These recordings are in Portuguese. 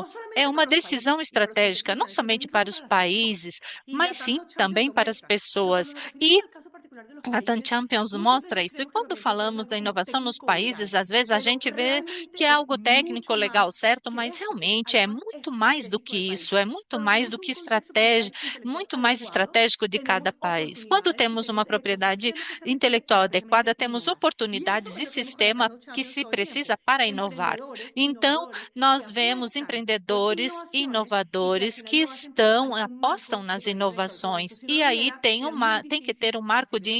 ambiental é uma decisão estratégica não somente para os países, mas sim também para as pessoas. E Latam Champions mostra isso. E quando falamos da inovação nos países, às vezes a gente vê que é algo técnico, legal, certo, mas realmente é muito mais do que isso, é muito mais do que estratégia, muito mais estratégico de cada país. Quando temos uma propriedade intelectual adequada, temos oportunidades e sistema que se precisa para inovar. Então, nós vemos empreendedores inovadores que apostam nas inovações, e aí tem que ter um marco de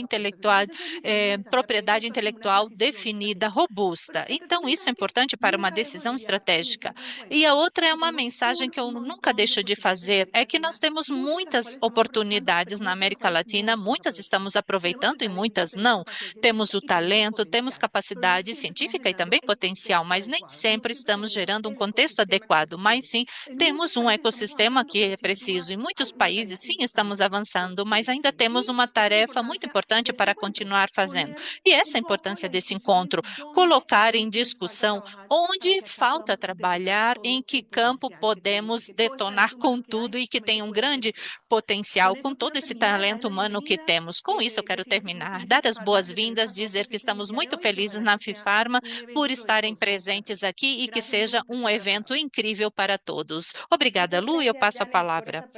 propriedade intelectual definida, robusta. Então, isso é importante para uma decisão estratégica. E a outra é uma mensagem que eu nunca deixo de fazer, é que nós temos muitas oportunidades na América Latina, muitas estamos aproveitando e muitas não. Temos o talento, temos capacidade científica e também potencial, mas nem sempre estamos gerando um contexto adequado, mas sim temos um ecossistema que é preciso. Em muitos países, sim, estamos avançando, mas ainda temos uma tarefa muito importante para continuar fazendo. E essa é a importância desse encontro, colocar em discussão onde falta trabalhar, em que campo podemos detonar com tudo e que tem um grande potencial com todo esse talento humano que temos. Com isso, eu quero terminar, dar as boas-vindas, dizer que estamos muito felizes na FIFARMA por estarem presentes aqui e que seja um evento incrível para todos. Obrigada, Lu, e eu passo a palavra.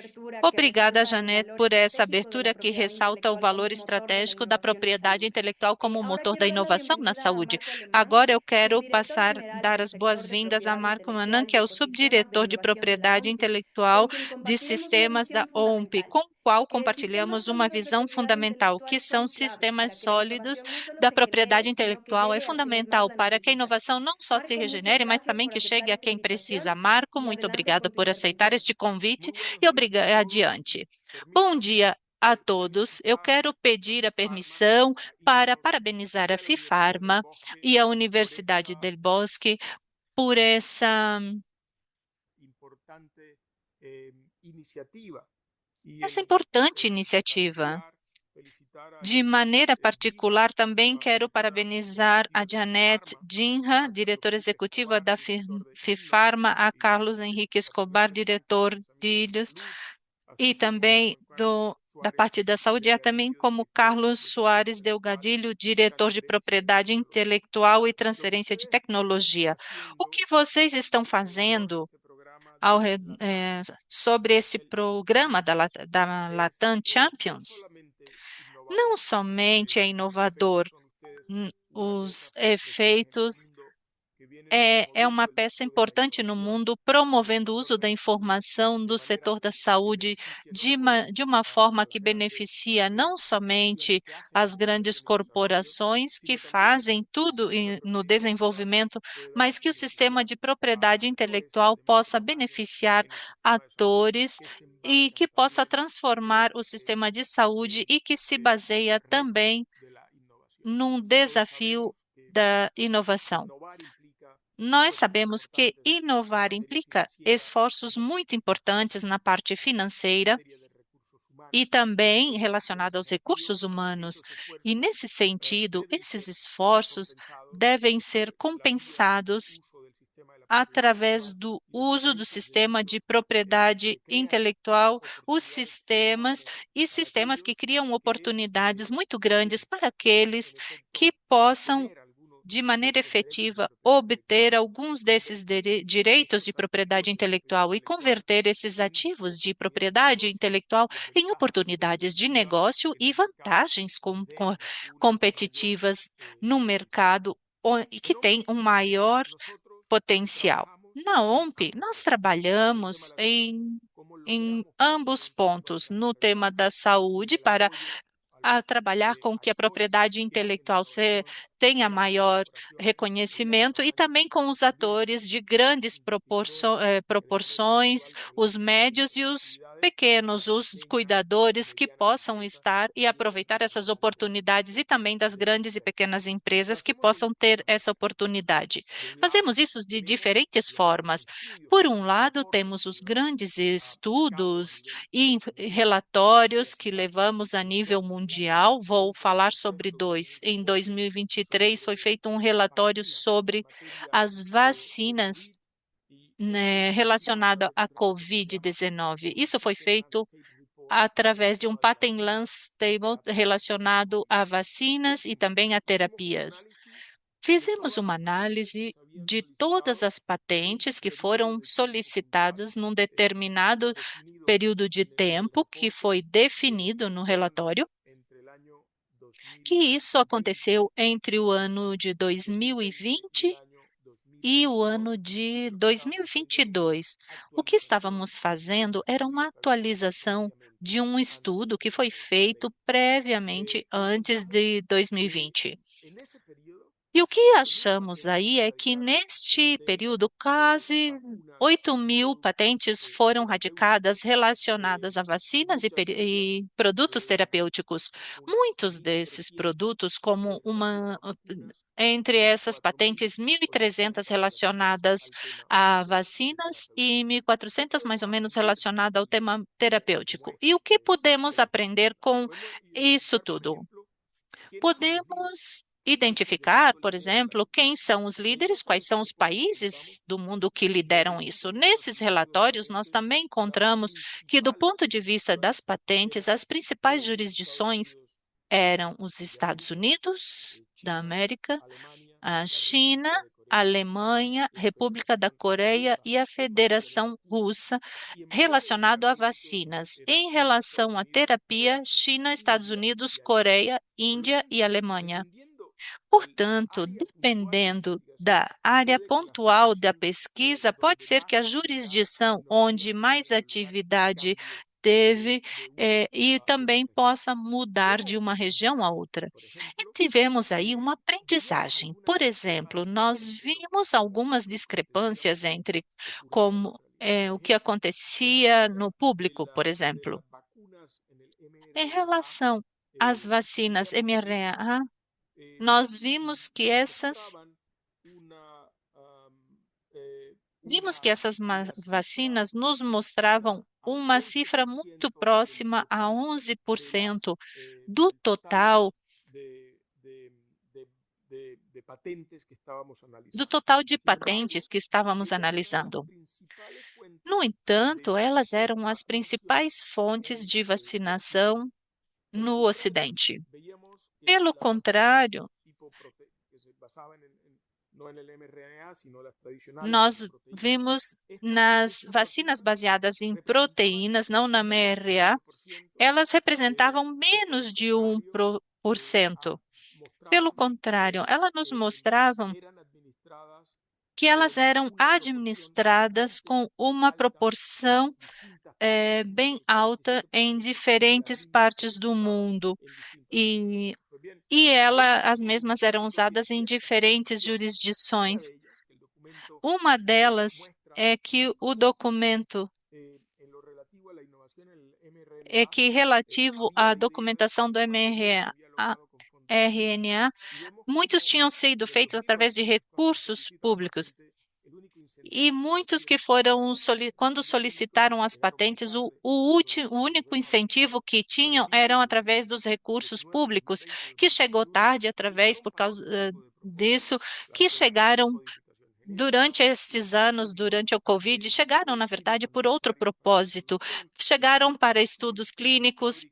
Obrigada, Janete, por essa abertura que ressalta o valor estratégico da propriedade intelectual como motor da inovação na saúde. Agora eu quero dar as boas-vindas a Marco Manan, que é o subdiretor de propriedade intelectual de sistemas da OMP, com o qual compartilhamos uma visão fundamental, que são sistemas sólidos da propriedade intelectual. É fundamental para que a inovação não só se regenere, mas também que chegue a quem precisa. Marco, muito obrigada por aceitar este convite e adiante. Bom dia a todos. Eu quero pedir a permissão para parabenizar a FIFARMA e a Universidade del Bosque por essa importante iniciativa. De maneira particular, também quero parabenizar a Janete Dinha, diretora executiva da FIFARMA, a Carlos Henrique Escobar, diretor de Ilhos, e também da parte da saúde, e também como Carlos Soares Delgadilho, diretor de propriedade intelectual e transferência de tecnologia. O que vocês estão fazendo sobre esse programa da Latam Champions? Não somente é inovador, os efeitos é uma peça importante no mundo, promovendo o uso da informação do setor da saúde de uma forma que beneficia não somente as grandes corporações que fazem tudo no desenvolvimento, mas que o sistema de propriedade intelectual possa beneficiar atores e que possa transformar o sistema de saúde e que se baseia também num desafio da inovação. Nós sabemos que inovar implica esforços muito importantes na parte financeira e também relacionado aos recursos humanos. E, nesse sentido, esses esforços devem ser compensados através do uso do sistema de propriedade intelectual, os sistemas que criam oportunidades muito grandes para aqueles que possam de maneira efetiva, obter alguns desses direitos de propriedade intelectual e converter esses ativos de propriedade intelectual em oportunidades de negócio e vantagens competitivas no mercado e que tem um maior potencial. Na OMP, nós trabalhamos em ambos pontos, no tema da saúde, para trabalhar com que a propriedade intelectual tenha maior reconhecimento e também com os atores de grandes proporções, os médios e os pequenos, os cuidadores que possam estar e aproveitar essas oportunidades e também das grandes e pequenas empresas que possam ter essa oportunidade. Fazemos isso de diferentes formas. Por um lado, temos os grandes estudos e relatórios que levamos a nível mundial. Vou falar sobre dois. Em 2023 foi feito um relatório sobre as vacinas, né, relacionado à Covid-19. Isso foi feito através de um patent lance table relacionado a vacinas e também a terapias. Fizemos uma análise de todas as patentes que foram solicitadas num determinado período de tempo que foi definido no relatório, que isso aconteceu entre o ano de 2020 e o ano de 2022. O que estávamos fazendo era uma atualização de um estudo que foi feito previamente antes de 2020. E o que achamos aí é que neste período, quase 8.000 patentes foram radicadas relacionadas a vacinas e produtos terapêuticos. Muitos desses produtos, entre essas patentes, 1.300 relacionadas a vacinas e 1.400 mais ou menos relacionadas ao tema terapêutico. E o que podemos aprender com isso tudo? Podemos identificar, por exemplo, quem são os líderes, quais são os países do mundo que lideram isso. Nesses relatórios, nós também encontramos que, do ponto de vista das patentes, as principais jurisdições eram os Estados Unidos da América, a China, a Alemanha, República da Coreia e a Federação Russa, relacionado a vacinas. Em relação à terapia, China, Estados Unidos, Coreia, Índia e Alemanha. Portanto, dependendo da área pontual da pesquisa, pode ser que a jurisdição onde mais atividade teve e também possa mudar de uma região a outra. E tivemos aí uma aprendizagem. Por exemplo, nós vimos algumas discrepâncias entre o que acontecia no público, por exemplo. Em relação às vacinas mRNA, nós vimos que essas vacinas nos mostravam uma cifra muito próxima a 11% do total de patentes que estávamos analisando. No entanto, elas eram as principais fontes de vacinação no Ocidente. Pelo contrário, nós vimos nas vacinas baseadas em proteínas, não na mRNA, elas representavam menos de 1%. Pelo contrário, elas nos mostravam que elas eram administradas com uma proporção bem alta em diferentes partes do mundo. As mesmas eram usadas em diferentes jurisdições. Uma delas é que o documento relativo à documentação do mRNA, muitos tinham sido feitos através de recursos públicos. E muitos que quando solicitaram as patentes, o único incentivo que tinham eram através dos recursos públicos, que chegou tarde por causa disso, que chegaram durante estes anos, durante o Covid, chegaram, na verdade, por outro propósito. Chegaram para estudos clínicos,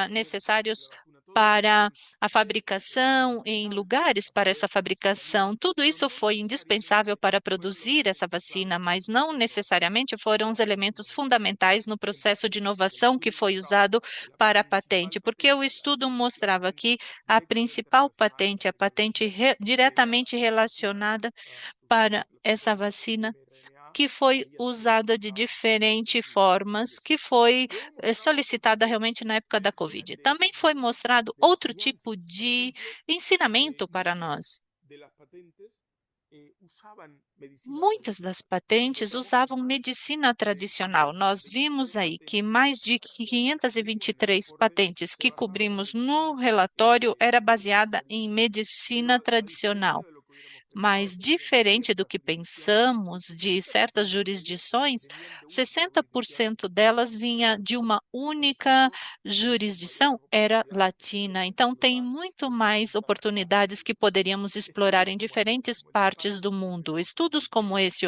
necessários para a fabricação, em lugares para essa fabricação. Tudo isso foi indispensável para produzir essa vacina, mas não necessariamente foram os elementos fundamentais no processo de inovação que foi usado para a patente, porque o estudo mostrava que a principal patente, diretamente relacionada para essa vacina, que foi usada de diferentes formas, que foi solicitada realmente na época da Covid. Também foi mostrado outro tipo de ensinamento para nós. Muitas das patentes usavam medicina tradicional. Nós vimos aí que mais de 523 patentes que cobrimos no relatório era baseada em medicina tradicional. Mas, diferente do que pensamos de certas jurisdições, 60% delas vinha de uma única jurisdição, era latina. Então, tem muito mais oportunidades que poderíamos explorar em diferentes partes do mundo. Estudos como esse,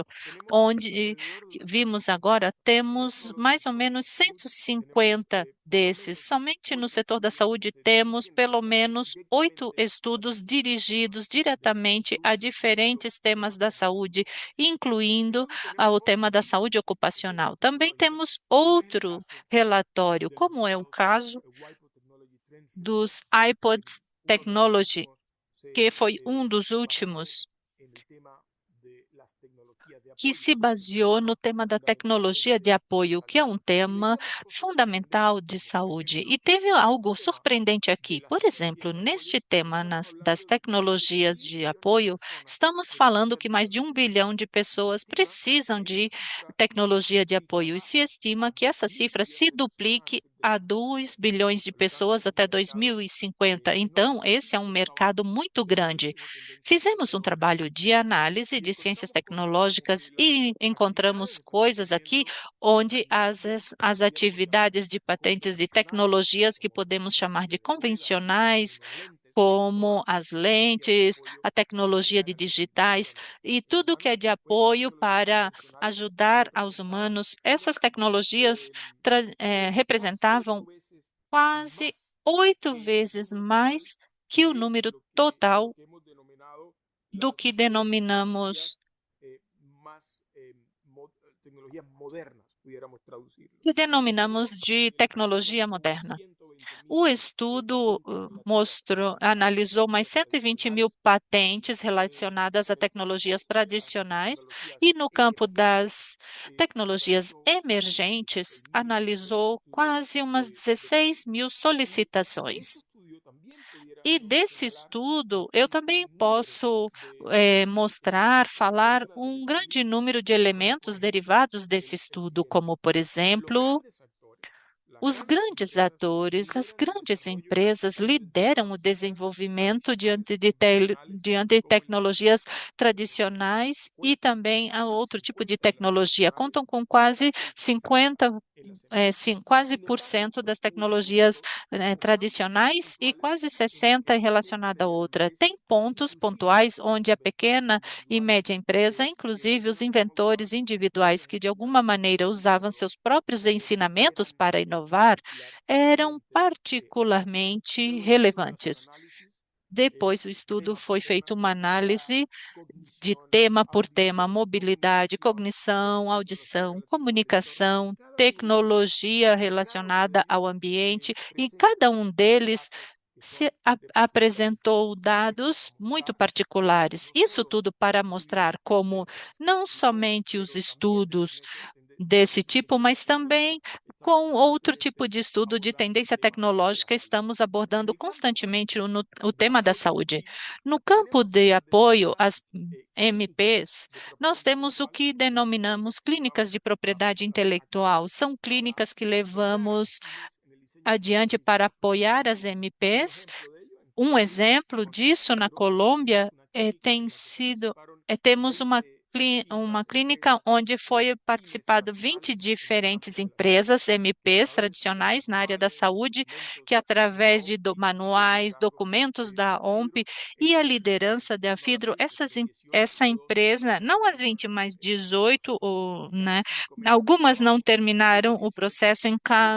onde vimos agora, temos mais ou menos 150 desses. Somente no setor da saúde temos pelo menos 8 estudos dirigidos diretamente a diferentes temas da saúde, incluindo o tema da saúde ocupacional. Também temos outro relatório, como é o caso dos iPods Technology, que foi um dos últimos, que se baseou no tema da tecnologia de apoio, que é um tema fundamental de saúde. E teve algo surpreendente aqui. Por exemplo, neste tema das tecnologias de apoio, estamos falando que mais de 1 bilhão de pessoas precisam de tecnologia de apoio e se estima que essa cifra se duplique a 2 bilhões de pessoas até 2050. Então, esse é um mercado muito grande. Fizemos um trabalho de análise de ciências tecnológicas e encontramos coisas aqui onde as atividades de patentes de tecnologias que podemos chamar de convencionais, como as lentes, a tecnologia de digitais e tudo que é de apoio para ajudar aos humanos, essas tecnologias representavam quase 8 vezes mais que o número total do que denominamos de tecnologia moderna. O estudo analisou mais 120 mil patentes relacionadas a tecnologias tradicionais e no campo das tecnologias emergentes, analisou quase umas 16 mil solicitações. E desse estudo, eu também posso mostrar, falar um grande número de elementos derivados desse estudo, como, por exemplo, os grandes atores, as grandes empresas lideram o desenvolvimento diante de tecnologias tradicionais e também a outro tipo de tecnologia. Contam com quase 50, quase por cento das tecnologias tradicionais e quase 60 relacionada a outra. Tem pontos pontuais onde a pequena e média empresa, inclusive os inventores individuais que de alguma maneira usavam seus próprios ensinamentos para inovar, eram particularmente relevantes. Depois, o estudo foi feito uma análise de tema por tema, mobilidade, cognição, audição, comunicação, tecnologia relacionada ao ambiente, e cada um deles apresentou dados muito particulares. Isso tudo para mostrar como não somente os estudos desse tipo, mas também com outro tipo de estudo de tendência tecnológica, estamos abordando constantemente o tema da saúde. No campo de apoio às MPs, nós temos o que denominamos clínicas de propriedade intelectual. São clínicas que levamos adiante para apoiar as MPs. Um exemplo disso na Colômbia temos uma clínica onde foi participado 20 diferentes empresas, MPs tradicionais na área da saúde, que através de manuais, documentos da OMP e a liderança da FIDRO, essa empresa, não as 20, mas 18, né, algumas não terminaram o processo,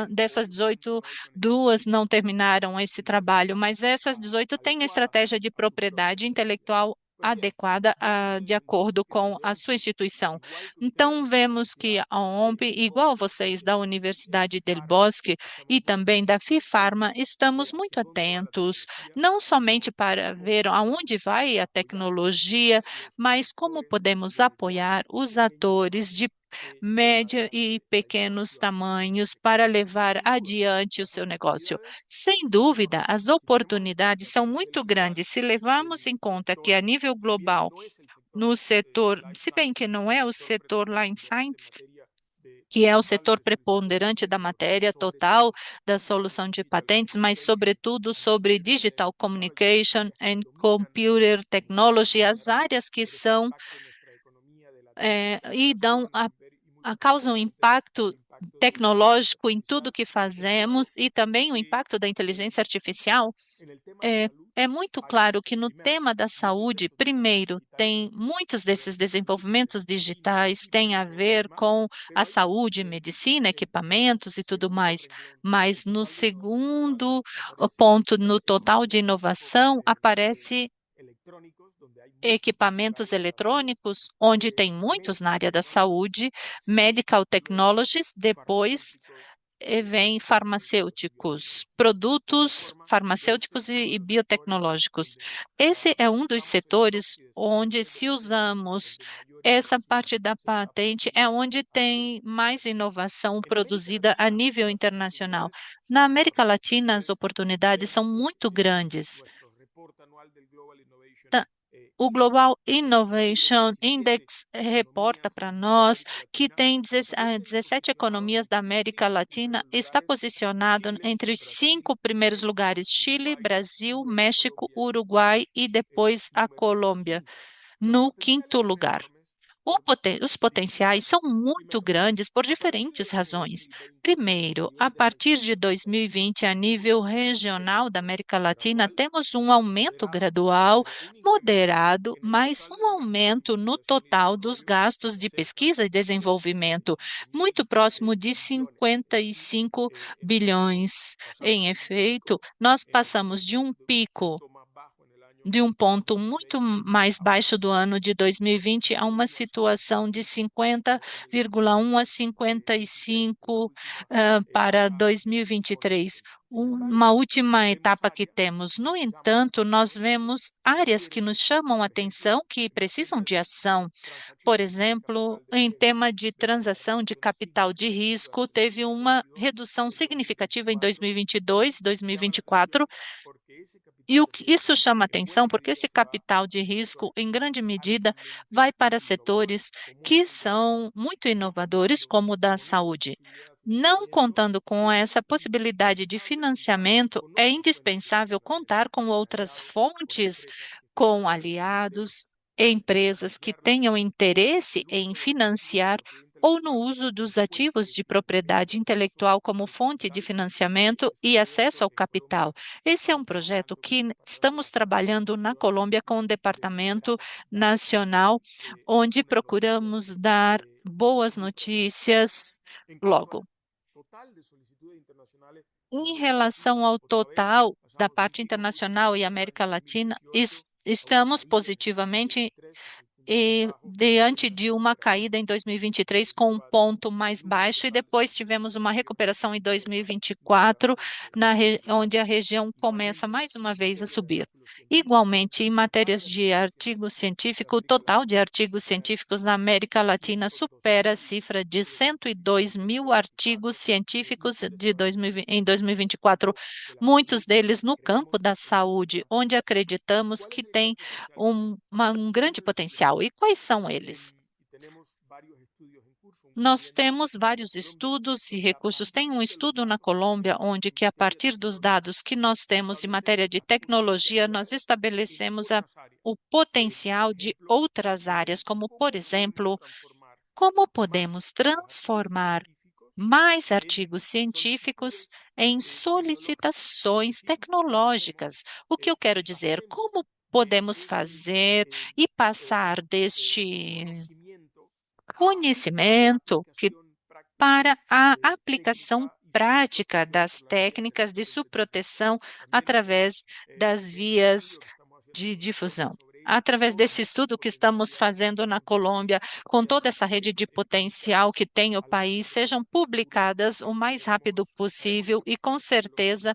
dessas 18, duas não terminaram esse trabalho, mas essas 18 têm a estratégia de propriedade intelectual adequada de acordo com a sua instituição. Então, vemos que a OMP, igual vocês da Universidade del Bosque e também da FIFarma, estamos muito atentos, não somente para ver aonde vai a tecnologia, mas como podemos apoiar os atores de média e pequenos tamanhos para levar adiante o seu negócio. Sem dúvida, as oportunidades são muito grandes se levarmos em conta que a nível global, no setor, se bem que não é o setor Life Science, que é o setor preponderante da matéria total da solução de patentes, mas sobretudo sobre digital communication and computer technology, as áreas que são e causam impacto tecnológico em tudo que fazemos e também o impacto da inteligência artificial é muito claro que no tema da saúde, primeiro, tem muitos desses desenvolvimentos digitais têm a ver com a saúde, medicina, equipamentos e tudo mais, mas no segundo ponto, no total de inovação, aparece equipamentos eletrônicos, onde tem muitos na área da saúde, medical technologies, depois vem farmacêuticos, produtos farmacêuticos e biotecnológicos. Esse é um dos setores onde, se usamos essa parte da patente, é onde tem mais inovação produzida a nível internacional. Na América Latina, as oportunidades são muito grandes. O Global Innovation Index reporta para nós que tem 17 economias da América Latina, está posicionado entre os 5 primeiros lugares: Chile, Brasil, México, Uruguai e depois a Colômbia, no quinto lugar. Os potenciais são muito grandes por diferentes razões. Primeiro, a partir de 2020, a nível regional da América Latina, temos um aumento gradual, moderado, mas um aumento no total dos gastos de pesquisa e desenvolvimento, muito próximo de 55 bilhões. Em efeito, nós passamos de um pico de um ponto muito mais baixo do ano de 2020 a uma situação de 50,1 a 55 para 2023. Uma última etapa que temos. No entanto, nós vemos áreas que nos chamam a atenção, que precisam de ação. Por exemplo, em tema de transação de capital de risco, teve uma redução significativa em 2022 e 2024, e isso chama atenção porque esse capital de risco, em grande medida, vai para setores que são muito inovadores, como o da saúde. Não contando com essa possibilidade de financiamento, é indispensável contar com outras fontes, com aliados, empresas que tenham interesse em financiar ou no uso dos ativos de propriedade intelectual como fonte de financiamento e acesso ao capital. Esse é um projeto que estamos trabalhando na Colômbia com o Departamento Nacional, onde procuramos dar boas notícias logo. Em relação ao total da parte internacional e América Latina, estamos positivamente diante de uma caída em 2023 com um ponto mais baixo, e depois tivemos uma recuperação em 2024, onde a região começa mais uma vez a subir. Igualmente, em matérias de artigo científico, o total de artigos científicos na América Latina supera a cifra de 102 mil artigos científicos em 2024, muitos deles no campo da saúde, onde acreditamos que tem um grande potencial. E quais são eles? Nós temos vários estudos e recursos. Tem um estudo na Colômbia, onde que a partir dos dados que nós temos em matéria de tecnologia, nós estabelecemos o potencial de outras áreas, como, por exemplo, como podemos transformar mais artigos científicos em solicitações tecnológicas. O que eu quero dizer? Como podemos fazer e passar deste conhecimento para a aplicação prática das técnicas de subproteção através das vias de difusão. Através desse estudo que estamos fazendo na Colômbia, com toda essa rede de potencial que tem o país, sejam publicadas o mais rápido possível e, com certeza,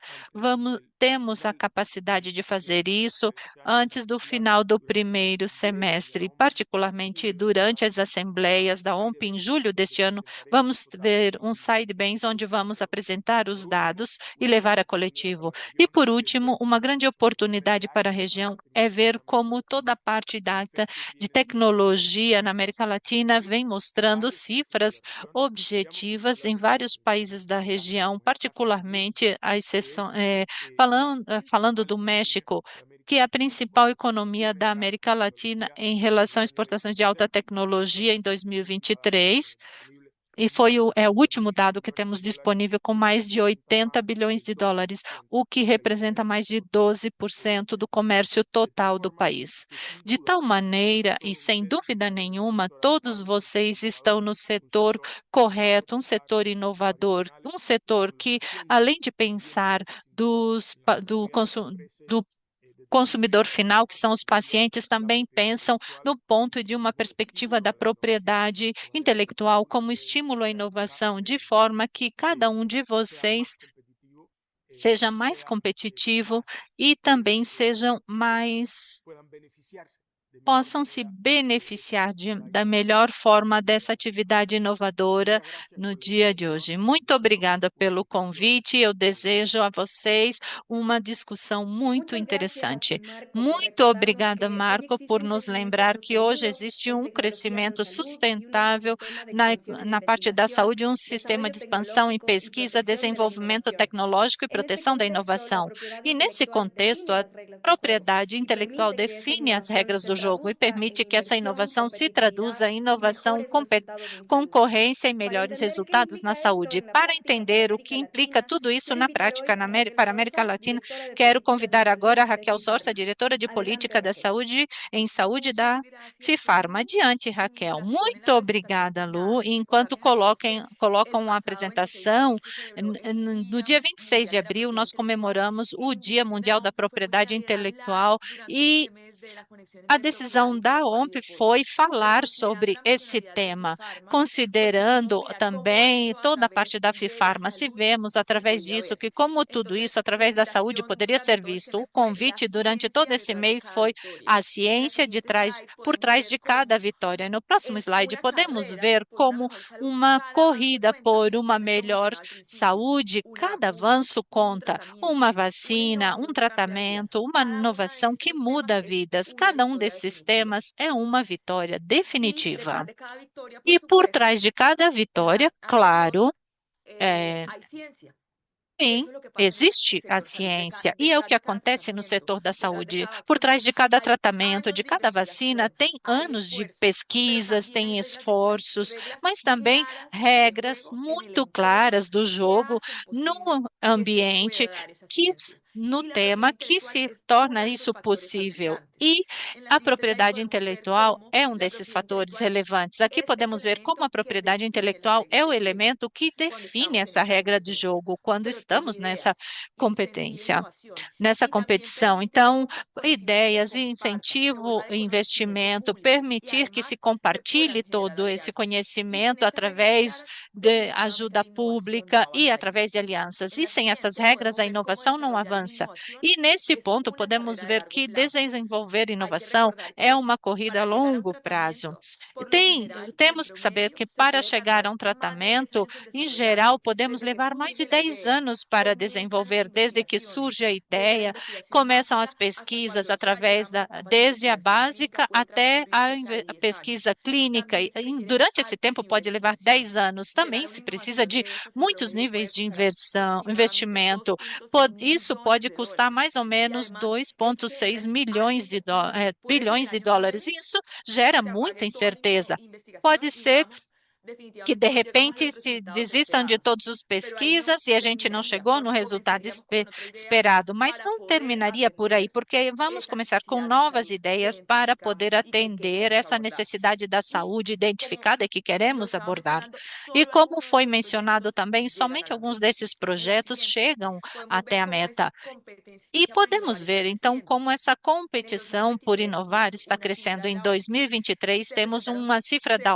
temos a capacidade de fazer isso antes do final do primeiro semestre, particularmente durante as assembleias da OMP em julho deste ano. Vamos ver um side bench onde vamos apresentar os dados e levar a coletivo. E, por último, uma grande oportunidade para a região é ver como toda a parte de tecnologia na América Latina vem mostrando cifras objetivas em vários países da região, particularmente a exceção, falando do México, que é a principal economia da América Latina em relação a exportações de alta tecnologia em 2023. e é o último dado que temos disponível, com mais de 80 bilhões de dólares, o que representa mais de 12% do comércio total do país. De tal maneira, e sem dúvida nenhuma, todos vocês estão no setor correto, um setor inovador, um setor que, além de pensar do consumidor final, que são os pacientes, também pensam no ponto de uma perspectiva da propriedade intelectual como estímulo à inovação, de forma que cada um de vocês seja mais competitivo e também sejam mais possam se beneficiar da melhor forma dessa atividade inovadora no dia de hoje. Muito obrigada pelo convite. Eu desejo a vocês uma discussão muito Muchas gracias, interessante. Marco, por Muito recordarnos obrigada, que es Marco, por difícil nos definir qué es lembrar que hoje sostenido existe en um tecnologías de crescimento salud y un sustentável ecosistema de na, expansión e na parte da investigación, saúde, um sistema desarrollo de expansão em tecnológico y pesquisa, protección de la desenvolvimento innovación. tecnológico e En este proteção da contexto, la inovação. propiedad E nesse intelectual contexto, define a las reglas del juego propriedade y intelectual permite que esa define as innovación regras se do jogo e traduzca en permite que essa inversión, inovação se traduza competitividad em y inovação, mejores resultados en salud. concorrência e Para melhores entender qué resultados na implica esto saúde. en la Para práctica para entender o América que implica Latina, tudo isso quiero na invitar prática hoy a Raquel para a América Sosa, Latina, directora de quero políticas de convidar salud agora a de Raquel Sorsa, FIFARMA. diretora de Adelante, política da Raquel. saúde em saúde Muchas da gracias, FIFARMA. Lu. Adiante, Y Raquel. las Muito ponelas de obrigada, presentación, Lu. nada, E enquanto contarles a todos que el colocam a pasado 26 de abril apresentação, se celebró el no Día dia 26 de Mundial de la abril, Propiedad nós Intelectual comemoramos y o la Dia intención de Mundial la da OMP fue Propriedade justamente hablar Intelectual durante e este mes de la conexión a entre propiedad decisão da intelectual y OMP deporte. foi falar Considerando sobre la esse misionalidad de tema, FIFARMA, pues considerando quisimos mirar cómo também esto a toda a parte través da de la FIFARMA. Se salud vemos se através podía disso ver. que, como tudo Entonces, isso, mi através da saúde, invitación poderia ser justamente todo este visto. O mes fue la convite durante todo ciencia esse detrás de mês cada foi victoria. a En la ciência siguiente slide por podemos trás ver de cada cómo vitória. No próximo en slide, una podemos carrera ver por una como mejor salud, uma cada avance corrida cuenta. por uma Ya les melhor mencionaba al principio, saúde, una cada vacuna, avanço un conta. Uma tratamiento, una vacina, um innovación de gran calidad. tratamento, uma Cada una de inovação que estos temas muda es vidas. una Cada um victoria desses definitiva. temas é uma vitória Y definitiva. detrás de cada victoria, por E por supuesto, trás de cada vitória, amigos, claro, é, hay ciencia. Y sim, eso es lo que pasa en el existe a sector salud. ciência e é o Detrás que de cada acontece no tratamiento, setor da detrás de saúde. cada Por vacuna, trás de cada hay tratamento, años de de cada vacina, investigación, tem hay anos de esfuerzo, pero pesquisas, también hay tem reglas detrás, esforços, reglas mas também claras del regras juego en el muito entorno claras do que jogo hacen no posible que se ambiente pueda dar esa que ciencia. no Y la propiedad tema que intelectual se es uno torna de esos isso factores possível. habilitantes. E En la a siguiente slide propriedade podemos ver intelectual cómo é um la desses propiedad fatores intelectual relevantes. Aqui es ese podemos ver como a elemento que propriedade define las intelectual é reglas o del juego elemento que cuando define estamos en essa esta regra de competencia. jogo, quando Proteger estamos nessa ideas, incentivar competência, innovación nessa y también competição. permite que Então, conocimiento se ideias, comparta, se incentivo, vuelva de conocimiento investimento, público y permitir que se además se puedan compartilhe generar todo esse alianzas. Y sin conhecimento estas reglas através claras, de definitivamente ajuda la innovación no pública e avanzaría. através de alianças. En E la sem essas siguiente regras, podemos a ver cómo inovação não desarrollar la avança. innovación E nesse es ponto, una podemos carrera de ver largo que plazo. desenvolver Hay que inovação recordar é que uma corrida a para llegar a un longo prazo. tratamiento, por lo general y en Temos que saber promedio, que se para puede chegar a tardar um más de 10 tratamento, años en em geral, desarrollarse, podemos desde que levar mais de surge la 10 idea, anos para comienzan las desenvolver, desde que surge investigaciones, a desde la ideia, investigación começam as básica hasta pesquisas cuando ya llegamos a etapas de desde a investigación clínica, básica puede até transcurrir cerca a de 10 años. pesquisa clínica. También se requieren Durante esse altos tempo pode niveles de levar inversión. 10 anos. Também Llegar a una se precisa innovación de de estas en muitos promedio puede níveis de costar inversão, aproximadamente investimento. 2,6 mil Isso millones pode de custar dólares. mais ou Y menos además, el 2,6 cierre al milhões de ejecutivo puede que bilhões del de año al dólares. mes Isso gera se muita apague toda la incerteza. investigación Pode y ser digamos, que definitivamente de no llegamos a repente los se resultados desistam de esperados. todas as Pero ahí no pesquisas e a gente não terminaría, chegou no resultado comenzaríamos con otra idea esperado, mas para não poder terminaria por aí, atender porque vamos esa começar com necesidad de novas salud que ideias para poder identificamos y que atender queremos essa abordar. necessidade da Y saúde como identificada que lo queremos estaba abordar. mencionando, E solo como algunos de foi estos mencionado proyectos também, llegan a somente la alguns meta. desses En la projetos siguiente chegam podemos até ver a cómo esa meta. E competencia por podemos innovar está ver, então, creciendo. como essa En el competição por 2023 inovar tenemos está una crescendo. cifra de Em la OMP. 2023, Se temos presentaron uma cifra cerca de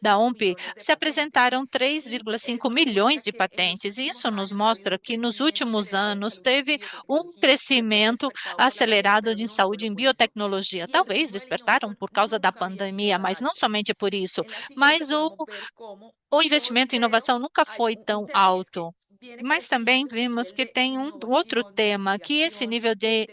Da 3,5 OMP, millones de se patentes. apresentaram Y 3,5 eso demuestra milhões de que en los patentes. E isso últimos nos años ha habido mostra un que nos crecimiento últimos acelerado en anos salud y teve um biotecnología que fue crescimento despertado por la pandemia, acelerado pero de no saúde solo em por eso. biotecnologia. Y el Talvez ritmo de la despertaram innovación por causa da nunca había sido pandemia, tan mas não alto. somente por isso. En la siguiente Mas podemos ver cómo o todo, investimento em pero inovação nunca hay foi un tão tema y es que alto. Mas também vimos que tem um outro tema, que esse nível de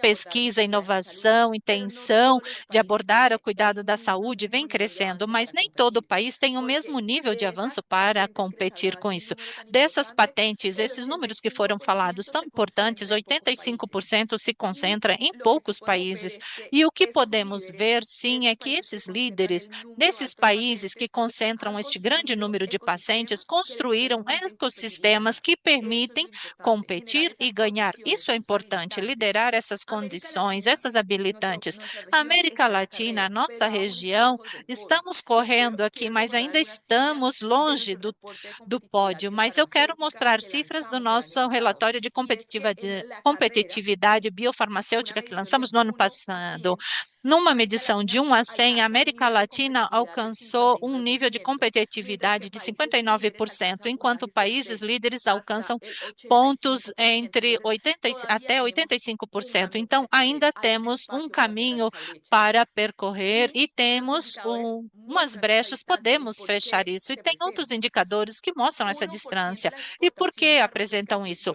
pesquisa, inovação, intenção de abordar o cuidado da saúde vem crescendo, mas nem todo país tem o mesmo nível de avanço para competir com isso. Dessas patentes, esses números que foram falados tão importantes, 85% se concentra em poucos países. E o que podemos ver, sim, é que esses líderes desses países que concentram este grande número de pacientes construíram ecossistemas que permitem competir e ganhar. Isso é importante, liderar essas condições, essas habilitantes. A América Latina, a nossa região, estamos correndo aqui, mas ainda estamos longe do pódio. Mas eu quero mostrar cifras do nosso relatório de competitividade biofarmacêutica que lançamos no ano passado. Numa medição de 1 a 100, a América Latina alcançou um nível de competitividade de 59%, enquanto países líderes alcançam pontos entre 80 até 85%. Então, ainda temos um caminho para percorrer e temos umas brechas, podemos fechar isso. E tem outros indicadores que mostram essa distância. E por que apresentam isso?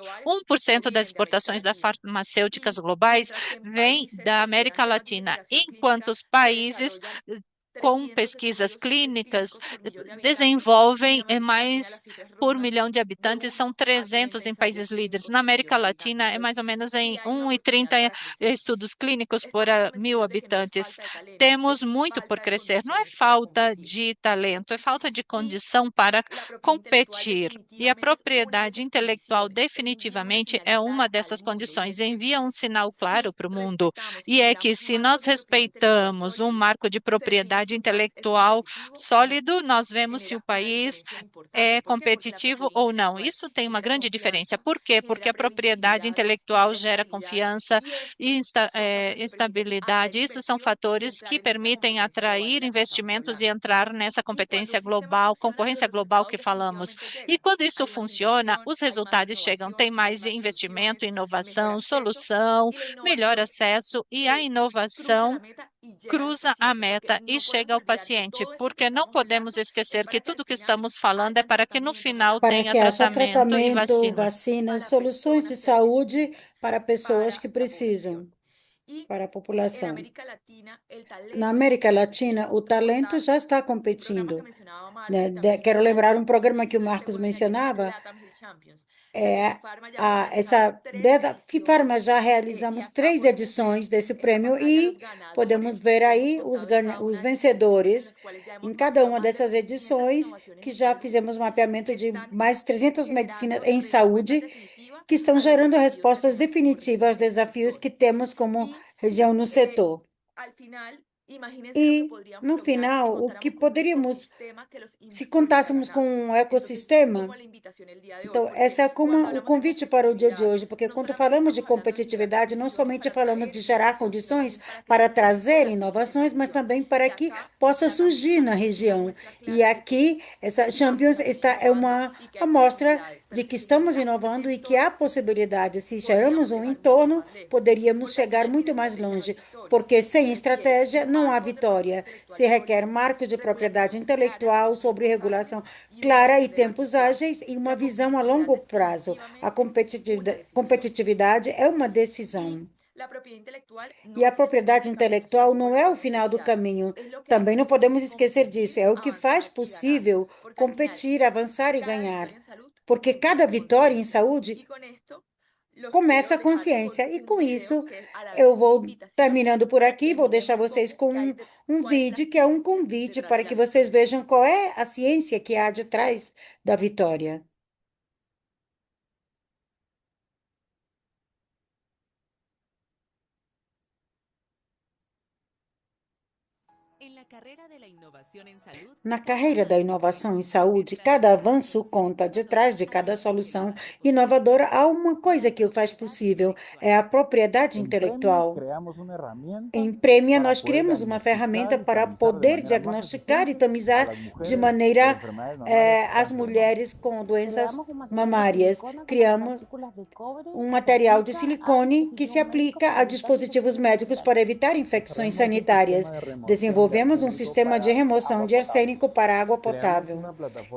1% das exportações das farmacêuticas globais vem da América Latina, enquanto os países com pesquisas clínicas desenvolvem mais por milhão de habitantes, são 300 em países líderes. Na América Latina é mais ou menos em 1,30 estudos clínicos por 1.000 habitantes. Temos muito por crescer. Não é falta de talento, é falta de condição para competir. E a propriedade intelectual definitivamente é uma dessas condições. Envia um sinal claro para o mundo, e é que se nós respeitamos um marco de propriedade intelectual sólido, nós vemos se o país é competitivo ou não. Isso tem uma grande diferença. Por quê? Porque a propriedade intelectual gera confiança e estabilidade. Isso são fatores que permitem atrair investimentos e entrar nessa competência global, concorrência global que falamos. E quando isso funciona, os resultados chegam. Tem mais investimento, inovação, solução, melhor acesso e a inovação cruza a meta e chega ao paciente, porque não podemos esquecer que tudo que estamos falando é para que no final para tenha que haja tratamento e tratamento, vacinas. vacinas, soluções de saúde para pessoas que precisam, para a população. Na América Latina, o talento já está competindo, né? Quero lembrar um programa que o Marcos mencionava, da Fifarma já realizamos 3 edições desse prêmio e podemos ver aí os vencedores em cada uma dessas edições, que já fizemos mapeamento de mais 300 medicinas em saúde, que estão gerando respostas definitivas aos desafios que temos como região no setor. E, no final, o que poderíamos, se contássemos com um ecossistema. Então, esse é como o convite para o dia de hoje, porque quando falamos de competitividade, não somente falamos de gerar condições para trazer inovações, mas também para que possa surgir na região. E aqui, essa Champions é uma amostra de que estamos inovando e que há possibilidade. Se geramos um entorno, poderíamos chegar muito mais longe, porque sem estratégia não há vitória. Se requer marcos de propriedade intelectual sobre regulação clara e tempos ágeis e uma visão a longo prazo. A competitividade é uma decisão. E a propriedade intelectual não é o final do caminho. Também não podemos esquecer disso. É o que faz possível competir, avançar e ganhar. Porque cada vitória em saúde começa a consciência. E com isso, eu vou terminando por aqui, vou deixar vocês com um vídeo que é um convite para que vocês vejam qual é a ciência que há de trás da vitória. Na carreira da inovação em saúde, cada avanço conta. Detrás de cada solução inovadora há uma coisa que o faz possível, é a propriedade intelectual. Em Premia, nós criamos uma ferramenta para poder diagnosticar e tamizar de maneira as mulheres com doenças mamárias. Criamos um material de silicone que se aplica a dispositivos médicos para evitar infecções sanitárias. Desenvolvemos desenvolvemos um sistema de remoção de arsênico para água potável.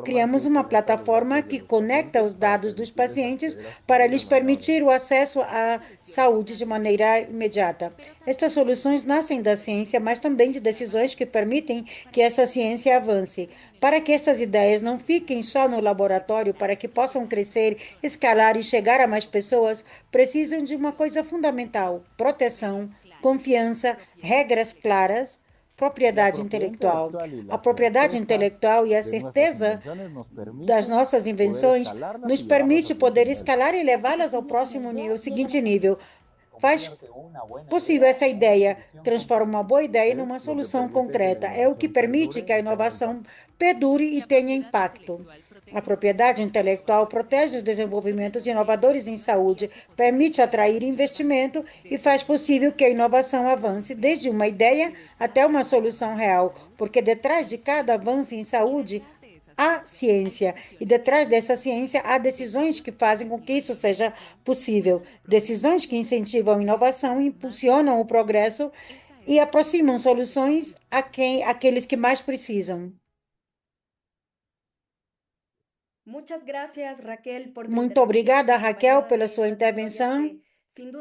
Criamos uma plataforma que conecta os dados dos pacientes para lhes permitir o acesso à saúde de maneira imediata. Estas soluções nascem da ciência, mas também de decisões que permitem que essa ciência avance. Para que essas ideias não fiquem só no laboratório, para que possam crescer, escalar e chegar a mais pessoas, precisam de uma coisa fundamental: proteção, confiança, regras claras, propriedade intelectual. A propriedade intelectual e a certeza das nossas invenções nos permite poder escalar e levá-las ao próximo nível, seguinte nível. Faz possível essa ideia, transforma uma boa ideia numa solução concreta. É o que permite que a inovação perdure e tenha impacto. A propriedade intelectual protege os desenvolvimentos inovadores em saúde, permite atrair investimento e faz possível que a inovação avance desde uma ideia até uma solução real, porque detrás de cada avanço em saúde há ciência, e detrás dessa ciência há decisões que fazem com que isso seja possível. Decisões que incentivam a inovação, impulsionam o progresso e aproximam soluções àqueles que mais precisam. Muito obrigada, Raquel, pela sua intervenção,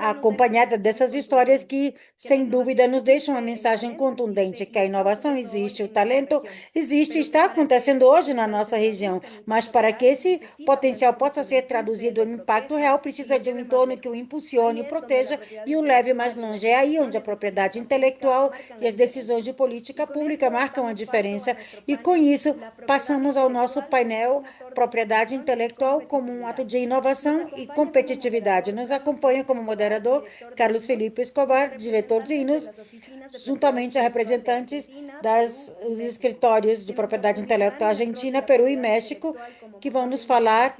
acompanhada dessas histórias que, sem dúvida, nos deixam uma mensagem contundente que a inovação existe, o talento existe e está acontecendo hoje na nossa região, mas para que esse potencial possa ser traduzido em impacto real, precisa de um entorno que o impulsione, o proteja e o leve mais longe. É aí onde a propriedade intelectual e as decisões de política pública marcam a diferença, e com isso passamos ao nosso painel Propriedade Intelectual como um ato de inovação e competitividade. Nos acompanha como moderador Carlos Felipe Escobar, diretor de INOS, juntamente a representantes dos escritórios de propriedade intelectual Argentina, Peru e México, que vão nos falar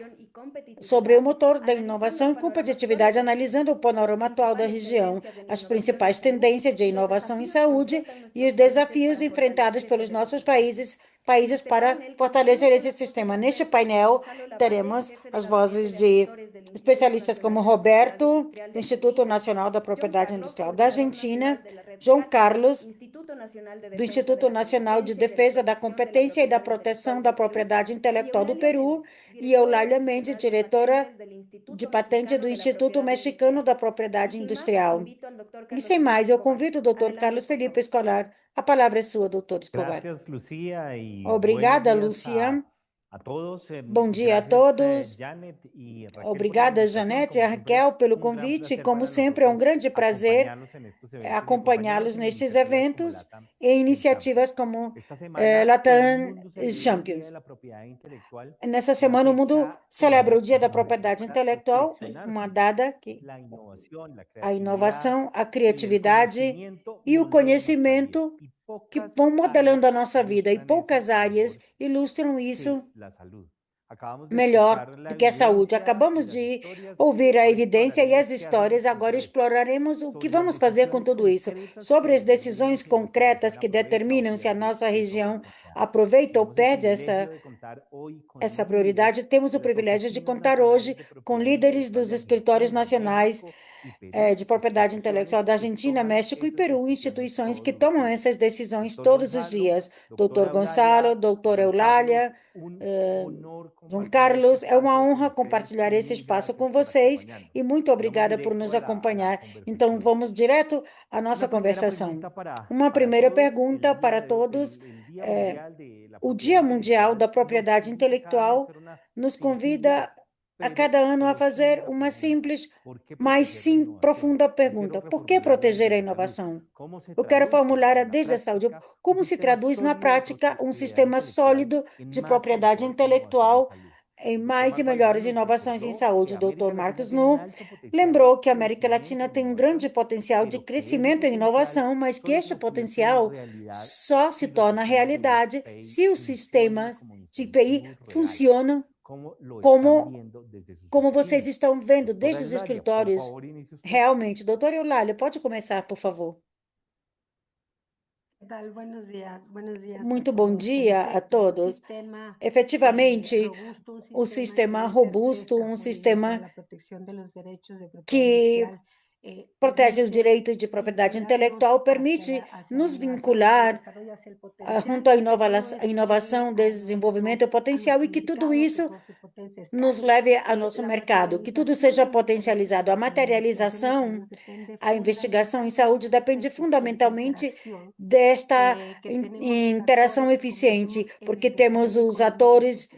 sobre o motor da inovação e competitividade, analisando o panorama atual da região, as principais tendências de inovação em saúde e os desafios enfrentados pelos nossos países para fortalecer esse sistema. Neste painel, teremos as vozes de especialistas como Roberto, do Instituto Nacional da Propriedade Industrial da Argentina, João Carlos, do Instituto Nacional de Defesa da Competência e da Proteção da Propriedade Intelectual do Peru, e Eulália Mendes, diretora de patente do Instituto Mexicano da Propriedade Industrial. E sem mais, eu convido o doutor Carlos Felipe Escolar. A palavra é sua, doutor Escobar. Obrigada, Lúcia. Bom dia a todos. Obrigada, Janete e a Raquel, pelo convite. Como sempre, é um grande prazer acompanhá-los nestes eventos e iniciativas como Latam Champions. Nessa semana, o mundo celebra o Dia da Propriedade Intelectual, uma data que a inovação, a criatividade e o conhecimento que vão modelando a nossa vida, e poucas áreas ilustram isso melhor do que a saúde. Acabamos de ouvir a evidência e as histórias, agora exploraremos o que vamos fazer com tudo isso, sobre as decisões concretas que determinam se a nossa região aproveita ou perde essa prioridade. Temos o privilégio de contar hoje com líderes dos escritórios nacionais de propriedade intelectual da Argentina, México e Peru, instituições que tomam essas decisões todos os dias. Doutor Gonçalo, doutora Eulália, João Carlos, é uma honra compartilhar esse espaço com vocês e muito obrigada por nos acompanhar. Então, vamos direto à nossa conversação. Uma primeira pergunta para todos. O Dia Mundial da Propriedade Intelectual nos convida a cada ano a fazer uma simples, mas sim profunda pergunta: por que proteger a inovação? Eu quero formular desde a saúde. Como se traduz na prática um sistema sólido de propriedade intelectual em mais e melhores inovações em saúde? O Dr. Marcos Nu lembrou que a América Latina tem um grande potencial de crescimento em inovação, mas que este potencial só se torna realidade se os sistemas de IPI funcionam como vocês estão vendo desde os escritórios. Realmente, doutora Eulália, pode começar, por favor. Muito bom dia a todos. Efetivamente, o sistema robusto, um sistema que protege o direito de propriedade intelectual, permite nos vincular junto à inovação, desenvolvimento e potencial, e que tudo isso nos leve ao nosso mercado, que tudo seja potencializado. A materialização, a investigação em saúde depende fundamentalmente desta interação eficiente, porque temos os atores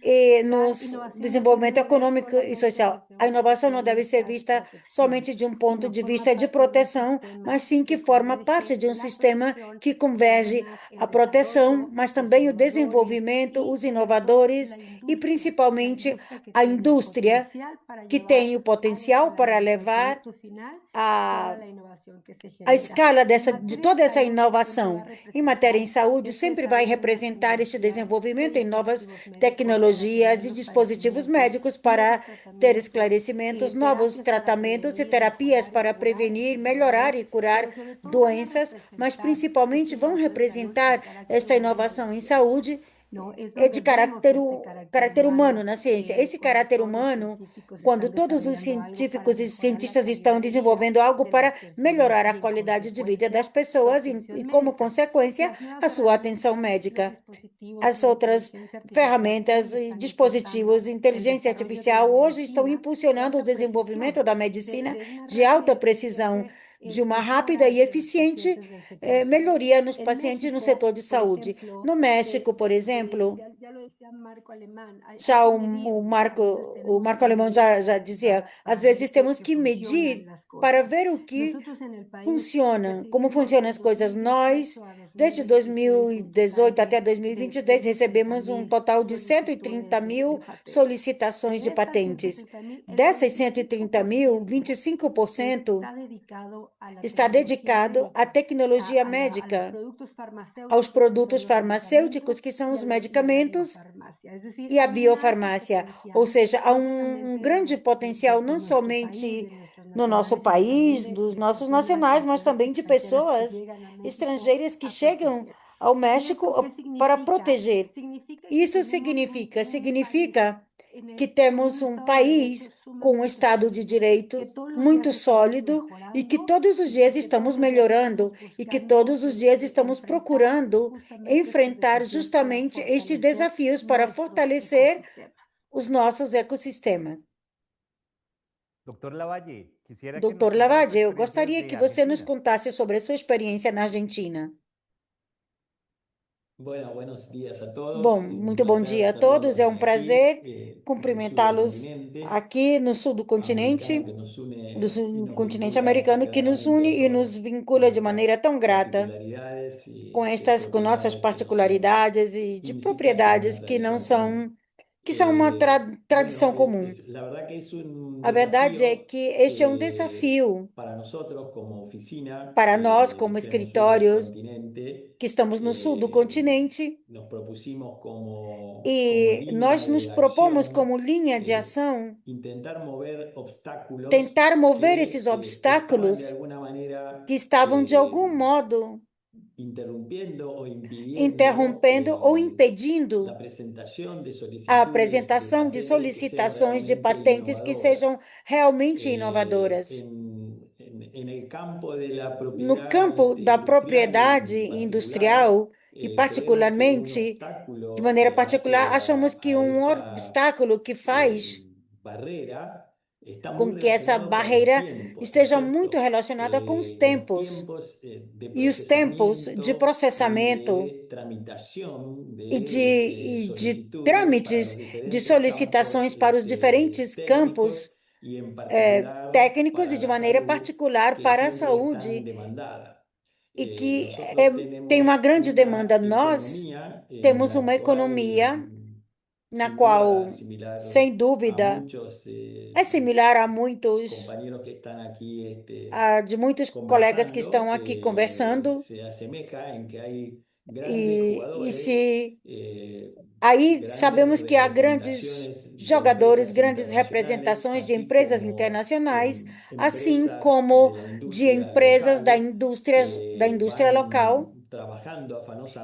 e nos desenvolvimento econômico e social. A inovação não deve ser vista somente de um ponto de vista de proteção, mas sim que forma parte de um sistema que converge a proteção, mas também o desenvolvimento, os inovadores e principalmente a indústria, que tem o potencial para levar a escala de toda essa inovação em matéria em saúde sempre vai representar este desenvolvimento em novas tecnologias e dispositivos médicos para ter esclarecimentos, novos tratamentos e terapias para prevenir, melhorar e curar doenças, mas principalmente vão representar esta inovação em saúde é de caráter humano na ciência. Esse caráter humano, quando todos os científicos e cientistas estão desenvolvendo algo para melhorar a qualidade de vida das pessoas e como consequência, a sua atenção médica. As outras ferramentas e dispositivos de inteligência artificial hoje estão impulsionando o desenvolvimento da medicina de alta precisão, de uma rápida e eficiente melhoria nos pacientes no setor de saúde. No México, por exemplo, já o Marco Alemão já dizia, às vezes temos que medir para ver o que funciona, como funcionam as coisas. Nós, desde 2018 até 2022, recebemos um total de 130 mil solicitações de patentes. Dessas 130 mil, 25% está dedicado à tecnologia médica, aos produtos farmacêuticos, que são os medicamentos, e a biofarmácia. Ou seja, há um grande potencial, não somente no nosso país, dos nossos nacionais, mas também de pessoas estrangeiras que chegam ao México para proteger. Isso significa que temos um país com um Estado de Direito muito sólido e que todos os dias estamos melhorando e que todos os dias estamos procurando enfrentar justamente estes desafios para fortalecer os nossos ecossistemas. Doutor Lavalle, eu gostaria que você nos contasse sobre a sua experiência na Argentina. Bom, muito bom dia a todos. É um prazer cumprimentá-los aqui no sul do continente americano, que nos une e nos vincula de maneira tão grata com nossas particularidades e de propriedades que são uma tradição comum. A verdade é que este é um desafio para nós, como escritórios, que estamos no sul do continente, e nós nos propomos como linha de ação tentar mover esses obstáculos que estavam, de algum modo, interrompendo ou impedindo a apresentação de solicitações de patentes que sejam realmente inovadoras. No campo da propriedade industrial, e particularmente, de maneira particular, achamos que um obstáculo que faz com que essa barreira esteja muito relacionada com os tempos. E os tempos de processamento e de trâmites de solicitações para os diferentes campos técnicos e, de maneira particular, para a saúde, e que tem uma grande demanda. Nós temos uma economia na qual, sem dúvida, é similar a de muitos colegas que estão aqui conversando, aí sabemos que há grandes jogadores, grandes representações de empresas internacionais, assim como de empresas da indústria local,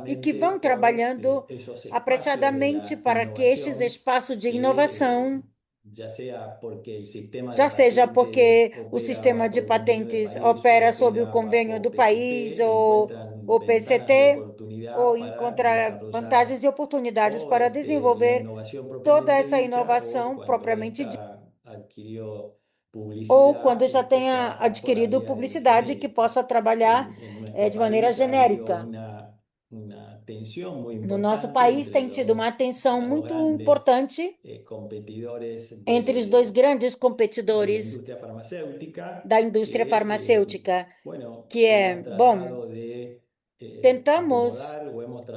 e que vão trabalhando apressadamente para que estes espaços de inovação já seja porque o sistema de patentes opera sob o convênio do país ou o PCT, ou encontrar vantagens e oportunidades para desenvolver toda essa inovação propriamente dita, ou quando já tenha adquirido publicidade que possa trabalhar de maneira genérica. No nosso país tem tido uma atenção muito importante entre os dois grandes competidores da indústria farmacêutica, que é, bom, tentamos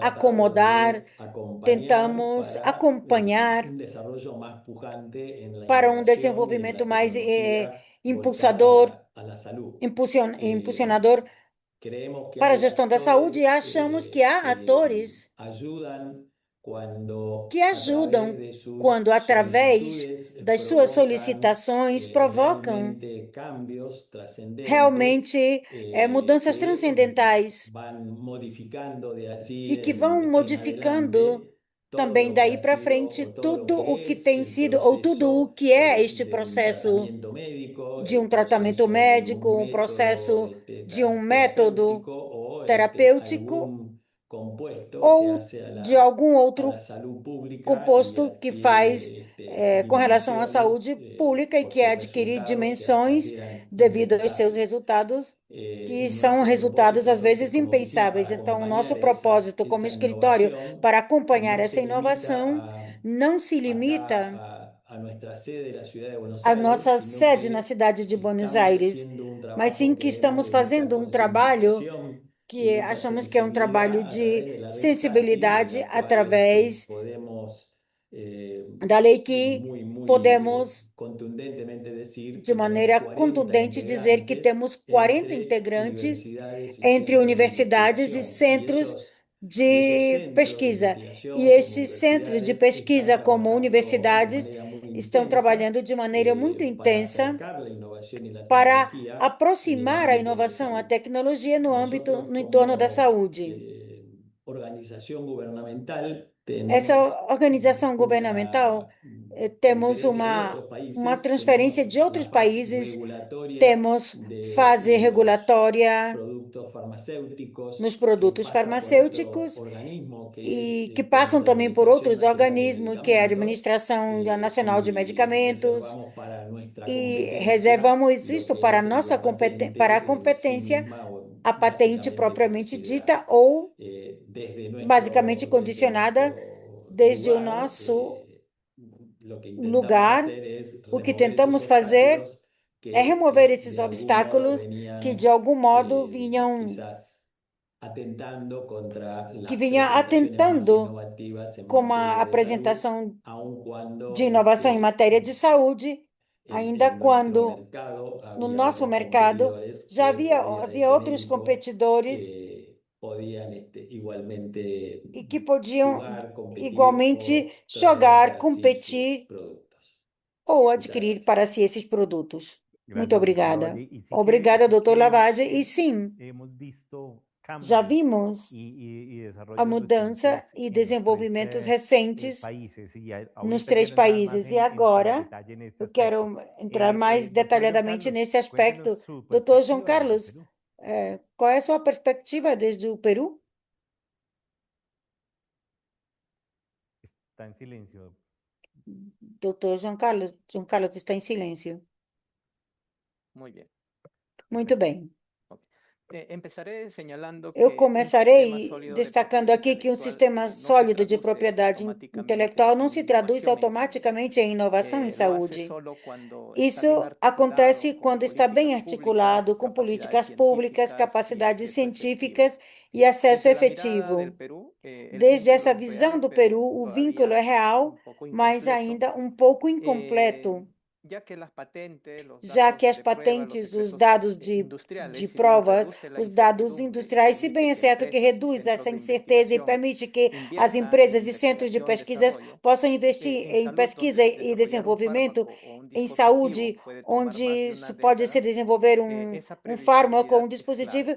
acomodar, tentamos acompanhar para um desenvolvimento mais impulsador, impulsionador para a gestão da saúde, e achamos que há atores que ajudam quando, através das suas solicitações, provocam realmente mudanças transcendentais e que vão modificando também daí para frente tudo o que tem sido ou tudo o que é este processo de um tratamento médico, um processo de um método terapêutico ou de algum outro composto que faz com relação à saúde pública e que adquire dimensões devido aos seus resultados, que são resultados às vezes impensáveis. Então, o nosso propósito como escritório para acompanhar essa inovação não se limita à nossa sede na cidade de Buenos Aires, mas sim que estamos fazendo um trabalho que achamos que é um trabalho de sensibilidade através da lei que podemos, de maneira contundente, dizer que temos 40 integrantes entre universidades e centros de pesquisa. E estes centros de pesquisa, como universidades, estão trabalhando de maneira muito intensa para aproximar a inovação, a tecnologia no âmbito, no entorno da saúde. Essa organização governamental, temos uma transferência de outros países, temos fase regulatória nos produtos farmacêuticos e que passam também por outros organismos, que é a Administração Nacional de Medicamentos, e reservamos isso para a nossa para a competência, a patente propriamente dita, ou basicamente condicionada desde o nosso lugar. O que tentamos fazer é remover esses obstáculos que de algum modo vinha atentando com a apresentação de inovação em matéria de saúde, ainda quando no nosso mercado já havia outros competidores e que podiam igualmente jogar, competir ou adquirir para si esses produtos. Muito obrigada. Obrigada, doutor Lavage. E sim, já vimos a mudança e desenvolvimentos recentes nos três países. E agora, eu quero entrar mais detalhadamente nesse aspecto. Doutor João Carlos, qual é a sua perspectiva desde o Peru? Está en silencio. Doutor João Carlos está em silêncio. Muy bien. Muito bem. Empezaré señalando Eu que começarei destacando aqui que um sistema sólido de propriedade intelectual não se traduz automaticamente em inovação em saúde. Isso acontece quando está bem articulado com políticas públicas, capacidades científicas e acesso efetivo. Desde essa visão do Peru, o vínculo é real, mas ainda um pouco incompleto, já que as patentes, os dados de provas, os dados industriais, se bem é certo que reduz essa incerteza e permite que as empresas e centros de pesquisas possam investir em pesquisa e desenvolvimento em saúde, onde se pode se desenvolver um fármaco ou um dispositivo,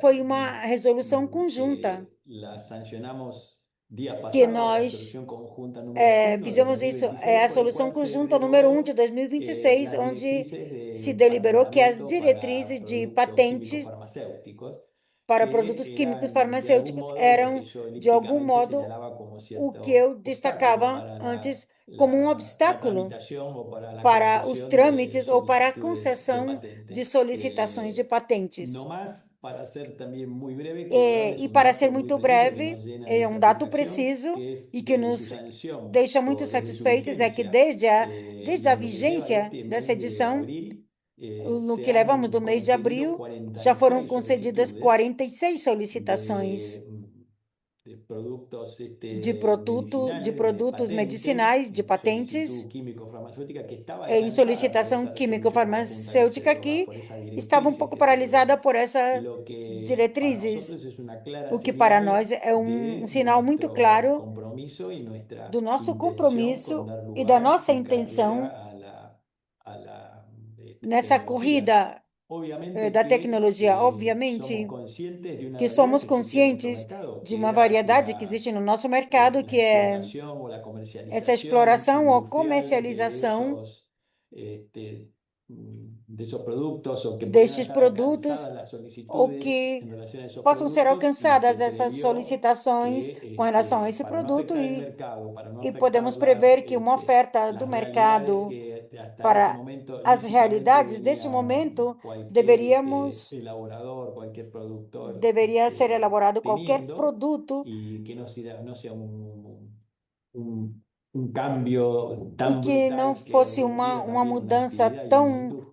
foi uma resolução conjunta. que nós fizemos isso, é a solução conjunta número 1 de 2026, onde se deliberou que as diretrizes de patentes para produtos químicos farmacêuticos eram, de algum modo, o que eu destacava antes como um obstáculo para os trâmites ou para a concessão de solicitações de patentes. E para ser muito breve, é um dado preciso e que nos deixa muito satisfeitos é que desde a vigência dessa edição, no que levamos do mês de abril, já foram concedidas 46 solicitações de produtos medicinais, de patentes, em solicitação químico-farmacêutica que estava um pouco paralisada por essas diretrizes, o que para nós é um sinal muito claro do nosso compromisso e da nossa intenção nessa corrida da tecnologia. Obviamente que somos conscientes de uma variedade que existe no nosso mercado, que é essa exploração ou comercialização destes produtos, ou que possam ser alcançadas essas solicitações com relação a esse produto, e podemos prever que uma oferta do mercado para as realidades deste momento deveria ser elaborado qualquer produto e que não fosse uma mudança tão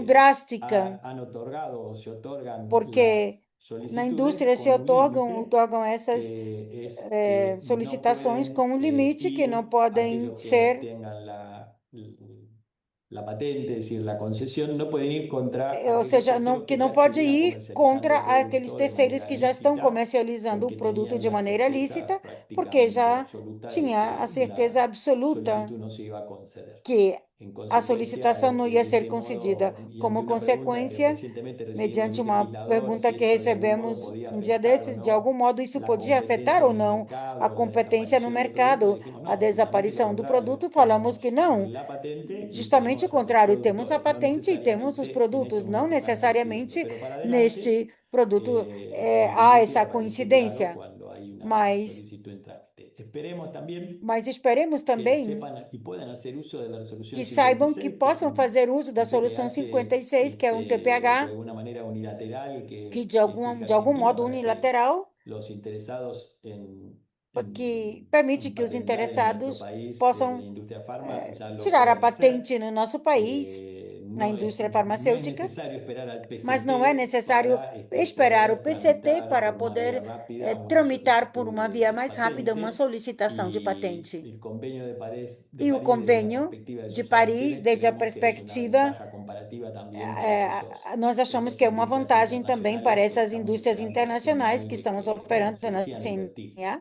drástica, porque na indústria se otorgam essas solicitações com um limite que não podem ser ou seja, que não pode ir contra aqueles terceiros que já estão comercializando o produto de maneira lícita, porque já tinha a certeza absoluta que a solicitação não ia ser concedida. Como consequência, mediante uma pergunta que recebemos um dia desses, de algum modo isso podia afetar ou não a competência no mercado, a desaparição do produto, falamos que não. Justamente o contrário, temos a patente e temos os produtos, não necessariamente neste produto há essa coincidência, mas esperemos também que saibam que possam fazer uso da solução 56, que é um TPH, que de algum modo unilateral, que permite que os interessados possam tirar a patente no nosso país, na indústria farmacêutica, mas não é necessário esperar o PCT para poder tramitar por uma via mais rápida uma solicitação de patente. E o convênio de Paris, desde a perspectiva, nós achamos que é uma vantagem também para essas indústrias internacionais que estamos operando na CNA.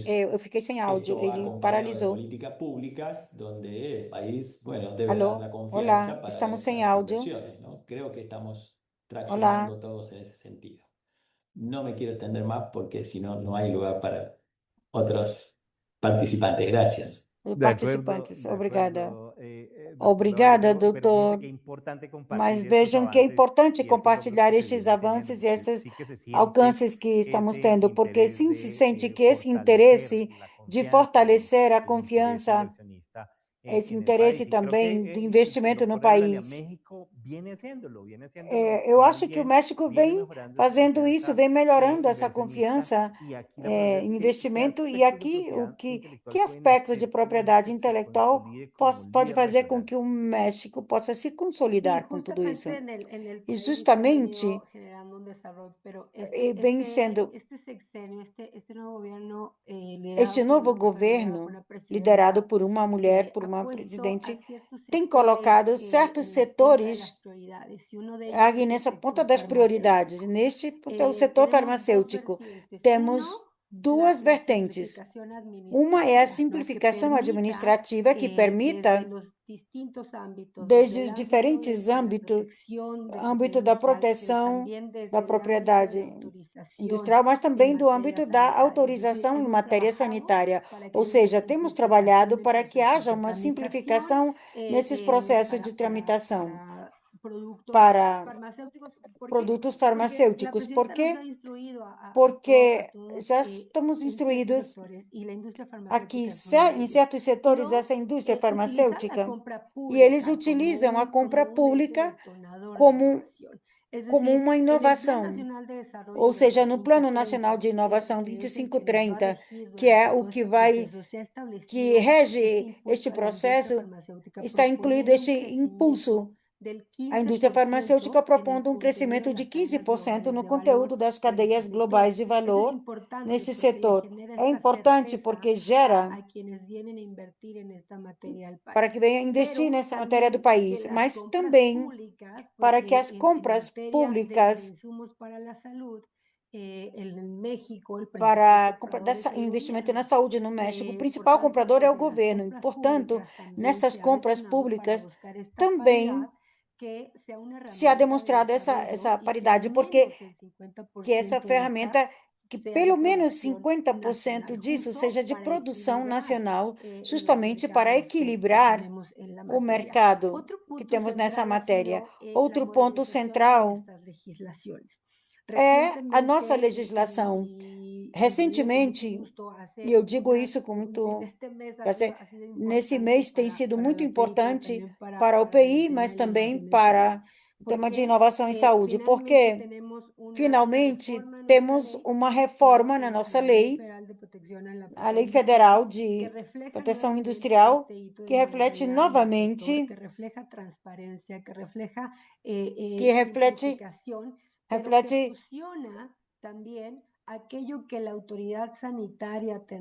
Eu fiquei sem áudio, ele paralisou. Alô? Olá, estamos sem áudio. Olá. No me quiero extender más porque si no, no hay lugar para otros participantes. Gracias. Participantes, obrigada. Obrigada, doutor. Mas vejam que é importante compartilhar estes avanços e estes alcances que estamos tendo, porque sim se sente que esse interesse de fortalecer a confiança, esse interesse também do investimento no país. Eu acho que o México vem fazendo isso, vem melhorando essa confiança em investimento, e aqui que aspecto de propriedade intelectual pode fazer com que o México possa se consolidar com tudo isso. E justamente vem sendo este novo governo, liderado por uma mulher, por uma presidente, tem colocado certos setores aqui nessa ponta das prioridades. Neste é o setor farmacêutico. Temos duas vertentes. Uma é a simplificação administrativa que permita, desde os diferentes âmbitos, âmbito da proteção da propriedade industrial, mas também do âmbito da autorização em matéria sanitária. Ou seja, temos trabalhado para que haja uma simplificação nesses processos de tramitação para produtos farmacêuticos. Por quê? Porque já estamos instruídos aqui, em certos setores dessa indústria farmacêutica, e eles utilizam a compra pública como uma inovação. Ou seja, no Plano Nacional de Inovação 2530, que é o que rege este processo, está incluído este impulso. A indústria farmacêutica propondo um crescimento de 15% no conteúdo das cadeias globais de valor nesse setor. É importante porque gera para que venha investir nessa matéria do país, mas também para que as compras públicas para investimento na saúde no México, o principal comprador é o governo. E, portanto, nessas compras públicas também se ha demonstrado essa paridade, porque que essa ferramenta, que pelo menos 50% disso seja de produção nacional, justamente para equilibrar o mercado que temos nessa matéria. Outro ponto central é a nossa legislação. Recentemente, e eu digo isso com muito prazer, nesse mês tem sido muito importante para o PI, mas também para o tema de inovação em saúde, porque finalmente temos uma reforma na nossa lei, a Lei Federal de Proteção Industrial, que reflete novamente, que reflete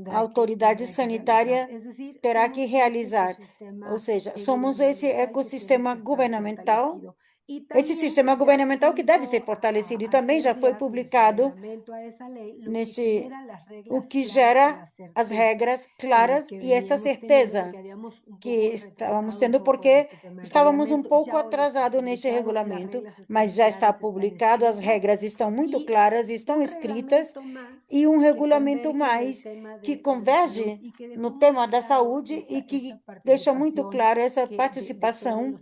a autoridade sanitária terá que realizar. Ou seja, somos esse ecossistema governamental, esse sistema governamental que deve ser fortalecido, e também já foi publicado o que gera as regras claras e esta certeza que estávamos tendo, porque estávamos um pouco atrasados neste regulamento, mas já está publicado, as regras estão muito claras, estão escritas, e um regulamento mais que converge no tema da saúde e que deixa muito claro essa participação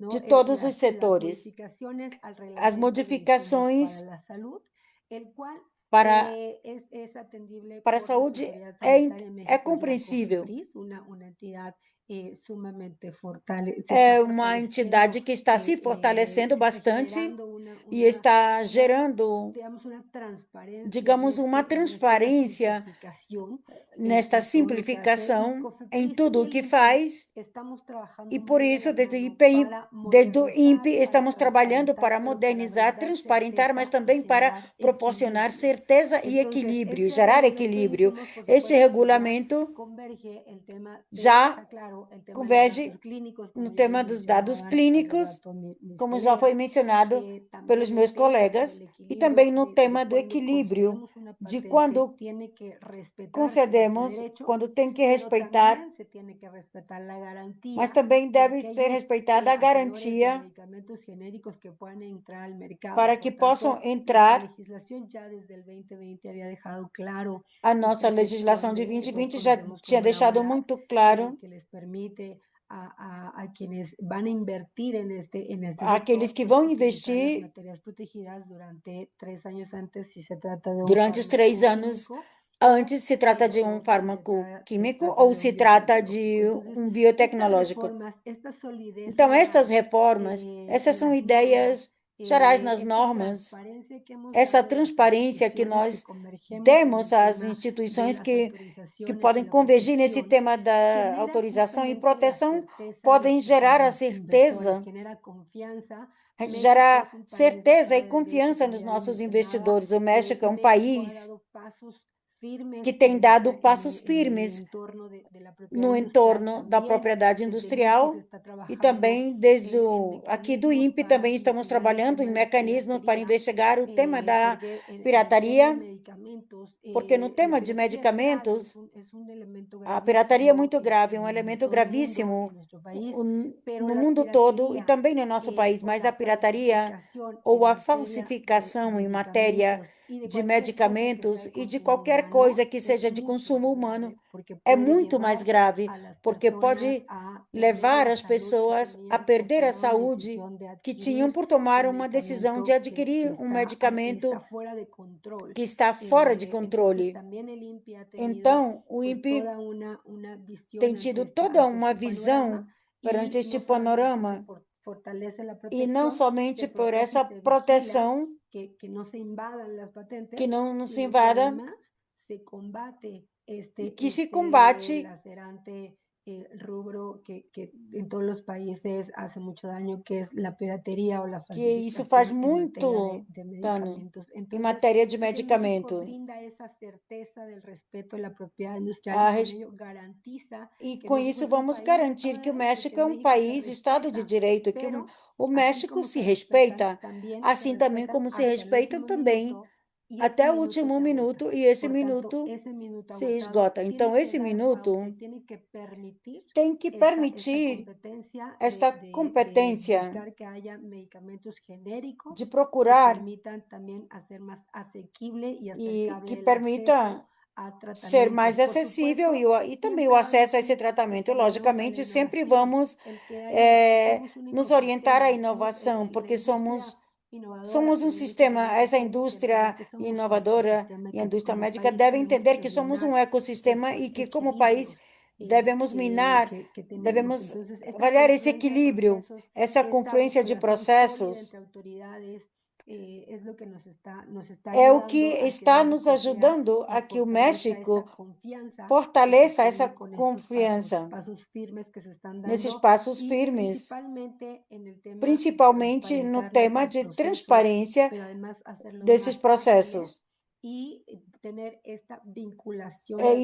de todos os setores. As modificações para a saúde é compreensível. É uma entidade que está se fortalecendo bastante e está gerando, digamos, uma transparência nesta simplificação em tudo o que faz, e por isso, desde o INPE, estamos trabalhando para modernizar, transparentar, mas também para proporcionar certeza e equilíbrio, gerar equilíbrio. Este regulamento já converge no tema dos dados clínicos, como já foi mencionado pelos meus colegas, e também no tema do equilíbrio, de quando concedemos, quando tem que respeitar, mas também deve ser respeitada a garantia para que possam entrar. A nossa legislação de 2020 já tinha deixado muito claro aqueles que vão investir durante os 3 anos antes, se trata de um fármaco químico ou se trata de um biotecnológico. Então, estas reformas, essas são ideias gerais nas normas, essa transparência que nós demos às instituições que podem convergir nesse tema da autorização e proteção, podem gerar a certeza, gerar certeza e confiança nos nossos investidores. O México é um país que tem dado passos firmes no entorno da propriedade industrial, e também desde aqui do INPE também estamos trabalhando em mecanismos para investigar o tema da pirataria porque no tema de medicamentos, a pirataria é muito grave, é um elemento gravíssimo no mundo todo e também no nosso país, mas a pirataria ou a falsificação em matéria de medicamentos e de qualquer coisa que seja de consumo humano é muito mais grave, porque pode levar as pessoas a perder a saúde que tinham por tomar uma decisão de adquirir um medicamento que está fora de controle. Então, o INPE tem tido toda uma visão perante este panorama, e não somente por essa proteção, que não nos invada, que se combate que isso faz muito dano em matéria de medicamento. E com isso vamos garantir que o México é um país, Estado de Direito, que o México se respeita, assim também como se respeitam também até o último minuto, e esse minuto se esgota. Então, esse minuto tem que permitir esta competência de procurar e que permita ser mais acessível e também o acesso a esse tratamento. Logicamente, sempre vamos nos orientar à inovação, porque somos um sistema, essa indústria inovadora e a indústria médica devem entender que somos um ecossistema e que, como país, devemos avaliar esse equilíbrio, essa confluência de processos. É o que está nos ajudando a que o México fortaleça essa confiança nesses passos firmes, principalmente no tema de transparência desses processos. E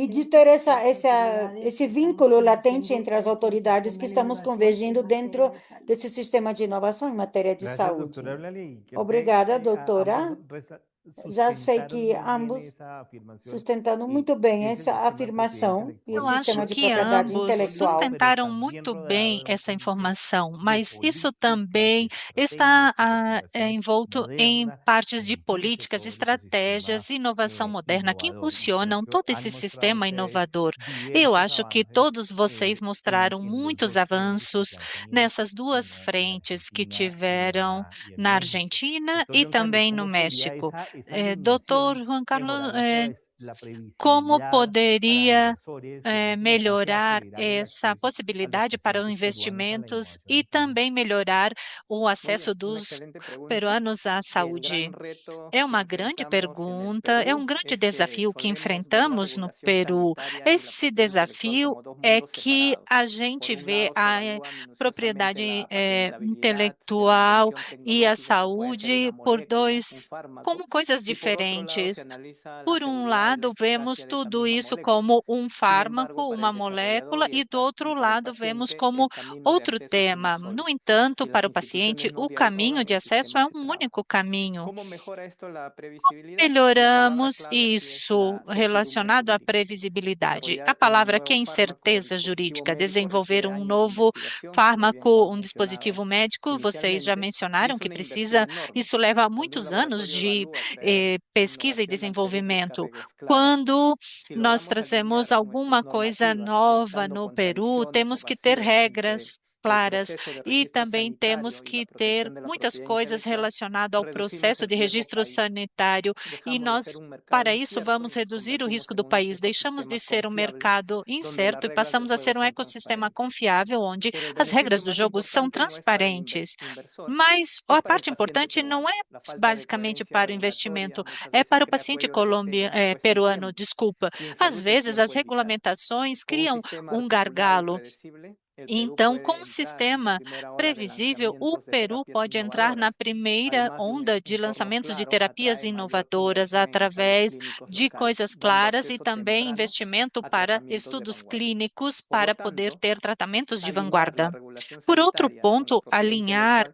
de ter esse vínculo latente entre as autoridades que estamos convergindo dentro desse sistema de inovação em matéria de saúde. Obrigada, doutora. Já sei que ambos sustentando muito bem essa afirmação e o sistema de propriedade intelectual. Eu acho que ambos sustentaram muito bem essa informação, mas isso também está envolto em partes de políticas, estratégias, inovação moderna que impulsionam todo esse sistema inovador. Eu acho que todos vocês mostraram muitos avanços nessas duas frentes que tiveram na Argentina e também no México. Doutor Juan Carlos, como poderia melhorar essa possibilidade para os investimentos e também melhorar o acesso dos peruanos à saúde? É uma grande pergunta, é um grande desafio que enfrentamos no Peru. Esse desafio é que a gente vê a propriedade intelectual e a saúde como coisas diferentes. Por um lado, vemos tudo isso como um fármaco, uma molécula, e do outro lado, vemos como outro tema. No entanto, para o paciente, o caminho de acesso é um único caminho. Como melhoramos isso relacionado à previsibilidade? A palavra aqui é incerteza jurídica. Desenvolver um novo fármaco, um dispositivo médico, vocês já mencionaram que isso leva muitos anos de pesquisa e desenvolvimento. Quando nós trazemos alguma coisa nova no Peru, temos que ter regras claras e também temos que ter muitas coisas relacionadas ao processo de registro sanitário e nós, para isso, vamos reduzir o risco do país. Deixamos de ser um mercado incerto e passamos a ser um ecossistema confiável, onde as regras do jogo são transparentes. Mas a parte importante não é basicamente para o investimento, é para o paciente peruano, desculpa. Às vezes, as regulamentações criam um gargalo. Então, com um sistema previsível, o Peru pode entrar na primeira onda de lançamentos de terapias inovadoras através de coisas claras e também investimento para estudos clínicos para poder ter tratamentos de vanguarda. Por outro ponto, alinhar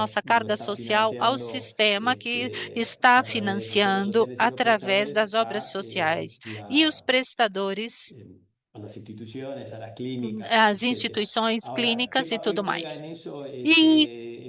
nossa lo carga está social ao financiando sistema que está a través de los centros financiando sociales y los através prestadores das obras a sociais. E os la prestadores eh, a las instituciones, a las clínicas, as etcétera. instituições Ahora, ¿qué clínicas e papel tudo juega mais. en eso E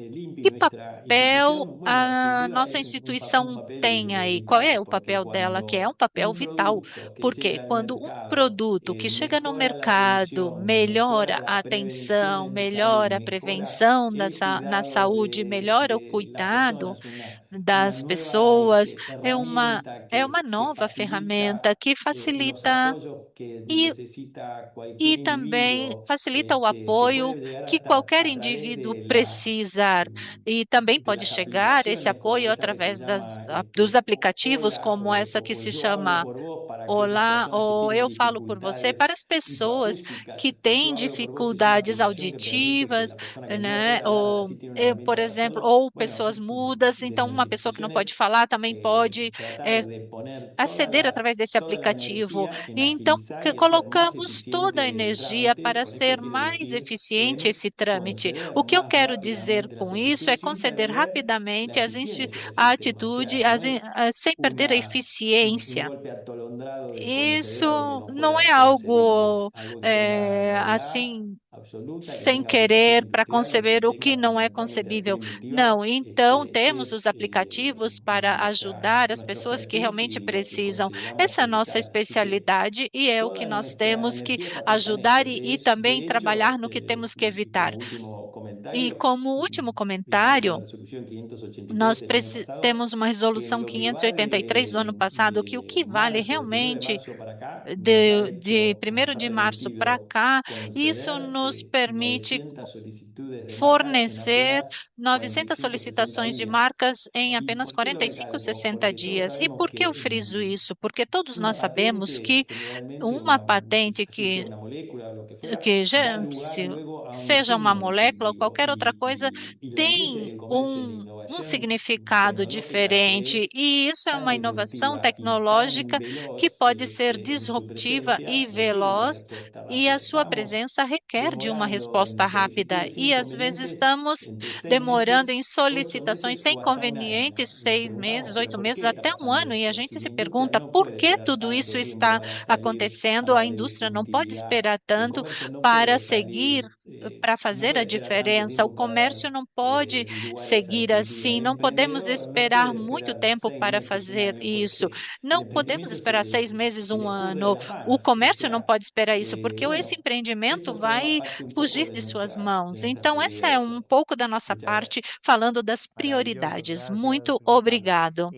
el INPI, que nuestra papel institución? Bueno, sin a duda nossa es un instituição tem papel aí? Qual é vital, o porque papel dela? Que é um cuando papel un vital, producto que porque llega al quando um mercado produto que chega no mejora la mercado atención, mejora melhora a la prevención atenção, en salud, melhora a mejora prevenção el na cuidado saúde, melhora o de las cuidado personas, una das nueva pessoas, herramienta é uma que nova ferramenta facilita que los facilita apoyos que e necesita cualquier e também individuo, facilita o que apoio puede llegar que hasta qualquer a través indivíduo precisar. E também de pode las chegar esse aplicaciones, como apoio esa que se através llama dos aplicativos, Hola como essa que o se Yo hablo chama por vos para aquellas Olá, personas que ou tienen eu falo por você, dificultades para as pessoas que hipoacústicas. têm Yo hablo por vos es una dificuldades aplicación que permite que auditivas, la persona que no né? puede hablar Ou, así tiene una por herramienta exemplo, solo, ou pessoas bueno, mudas. Então, desde las uma pessoa que não pode instituciones falar também pode tratar eh, de poner aceder através desse toda la aplicativo. energía en E então, agilizar que y hacer más colocamos toda a eficiente el energia trámite. para Con esto ser quiere mais decir eficiente en esse trâmite. conceder O que eu más quero dizer rápidamente la com isso solicitud é sin conceder perder la rapidamente eficiencia del a sistema. O atitude, sea, no es sem perder a un eficiência. golpe atolondrado de Isso conocedor que no não é fuera concebible, es algo algo que tenga gravedad assim absoluta, que sem tenga aplicación querer para industrial y que conceber o que tenga não é fundamentalmente concebível. preventiva. Não, então temos os Es aplicativos para ajudar as nuestro pessoas que expertise realmente y lo que precisam. consideramos Essa é a nossa evitar. Así que especialidade e é o que toda nós nuestra temos que energía está puesta en ajudar eso. e também De trabalhar hecho, no que temos que y evitar. como último E comentario, como último tenemos comentário, una resolución 583 nós del año pasado temos uma que en resolução lo que va 583 do ano passado, que o de que vale marzo, del 1 de realmente marzo para acá, de 1º nos ha de março para permitido cá, isso conceder nos permite 900 solicitudes de marca en fornecer apenas 900 45, 60 solicitações de días. marcas em ¿Y apenas por qué lo 45, recalco? 60 Porque todos dias. E sabemos por que eu que friso isso? Porque todos nós una sabemos que patente, generalmente uma patente así sea que una molécula o lo que fuera, que da já, lugar luego a un seja uma signo molécula ou distintivo. qualquer outra coisa, Y la industria y tem el comercio es la um innovación significado tecnológica que diferente, es e isso é tan uma inovação disruptiva y tan tecnológica que veloz pode ser en su disruptiva e presencia, requiere una veloz, respuesta e a rápida. sua Estamos presença requer de uma demorando en resposta rápida. solicitudes E às vezes inconvenientes estamos entre 6 meses, demorando em 8 solicitações meses sem o hasta un año. convenientes Y nos 6 meses, preguntamos, ¿pero 8 meses, por qué está até um pasando ano. E a esto? gente Si la se industria pergunta no por puede que esperar tudo tanto isso tiempo está para salir a acontecendo. A la indústria não pode disruptividad, esperar el tanto comercio no para puede seguir salir, para no fazer a puede esperar tanto diferença. O tiempo para comércio dar não pode lugar a esa seguir disruptividad. assim. El Não podemos emprendedor no esperar puede muito esperar tempo 6 para meses, un fazer año, isso. porque el Não podemos emprendimiento esperar 6 meses, se um le pudre ano. las O manos. O comércio não sea, pode esperar isso, porque esse bueno, empreendimento eso forma vai parte un poco fugir de de suas de mãos. nuestras Então, essa é prioridades um hoy. pouco da nossa Muchas parte gracias. falando das Maravilloso, prioridades. Muito gracias, Gonzalo. obrigado.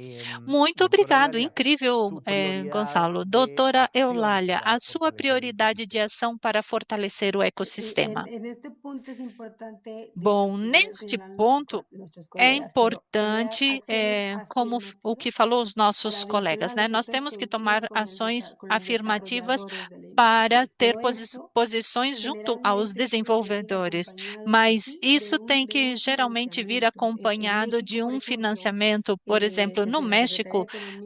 Muito Doctora obrigado. Eulalia, Incrível, su prioridad Gonçalo. de Doutora acción Eulália, para a sua fortalecer el prioridade de ecosistema. ação para fortalecer o ecossistema. En este punto es importante, Bom, primero neste señalan ponto nuestros é colegas, pero importante, acciones como o que afirmativas falou os nossos para colegas, vincular né? los Nós sectores temos que tomar productivos ações con los afirmativas desarrolladores de la para innovación. ter Pero esto posições junto aos generalmente tiene que venir desenvolvedores, acompañado, eso mas sí, isso tem de que un geralmente vir financiamiento. En acompanhado México, de por um ejemplo, financiamento. Por exemplo, no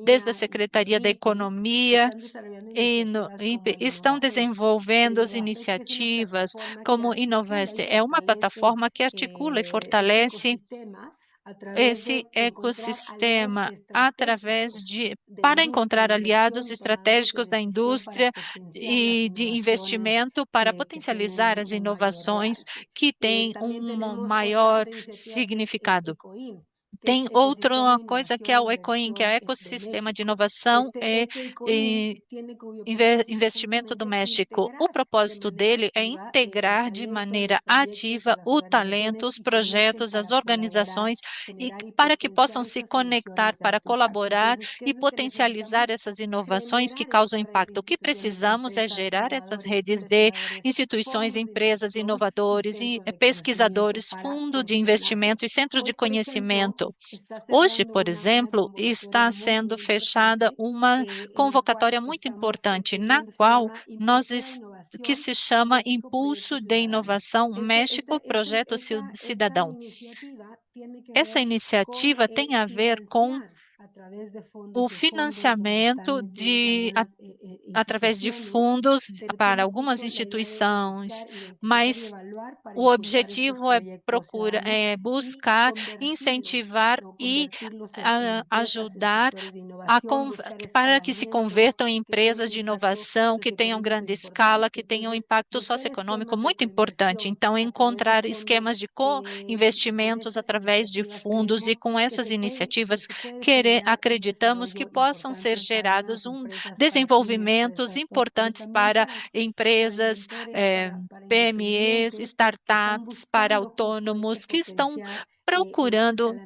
desde la Secretaría de México, desde a Economía y Secretaria el da INPI, se Economia están desarrollando e iniciativas como estão InnovaFest, desenvolvendo pero as InnovaFest que es una iniciativas plataforma que como articula Inovest. y É uma fortalece plataforma que articula e este fortalece ecosistema a través esse de encontrar aliados ecossistema através estratégicos de de para industria, encontrar de aliados inversión, tomadores de estratégicos da decisión para indústria potenciar las e de innovaciones investimento para que potencializar tienen as un mayor inovações realce. que têm También um tenemos otra, maior otra iniciativa que es significado. ECOIN, que es Tem outra Ecosistema de coisa que Innovación é e o ECOIN, que é o Inversión de ecossistema de México. inovação Este ECOIN e tiene cuyo propósito es investimento do justamente México. O integrar de propósito manera dele é activa el integrar de talento, maneira los proyectos a ativa las o talento, organizaciones os y conecten projetos, as para colaborar, organizações, generar y para que possam potenciar se estas conectar, soluciones de para alto impacto. colaborar Entonces, ¿qué e es lo que potencializar necesitamos? essas inovações que Generar causam esta red de impacto. O que instituciones, precisamos é empresas, gerar essas fundadores, redes de investigadores, instituições, fondos de empresas, inversión y inovadores e centros de conocimiento pesquisadores, para fundo de posicionarlo. investimento e centro de Hoy, por ejemplo, conhecimento. está Hoje, cerrando por una exemplo, convocatoria está muy, sendo muy fechada importante uma en el cual convocatória muito estamos importante, na teniendo, se qual llama nós Impulso a la que Innovación se chama México Impulso Proyecto de Ciudadano. Inovação México Projeto Esta Cidadão. iniciativa tiene que Essa ver con iniciativa tem a ver com financiar a o financiamento através de fundos para algumas instituições, mas o objetivo é buscar, incentivar e ajudar para que se convertam em empresas de inovação, que tenham grande escala, que tenham um impacto socioeconômico muito importante. Então, encontrar esquemas de co-investimentos através de fundos e com essas iniciativas, acreditamos que possam ser gerados desenvolvimentos importantes para empresas, PMEs, startups, para autônomos que estão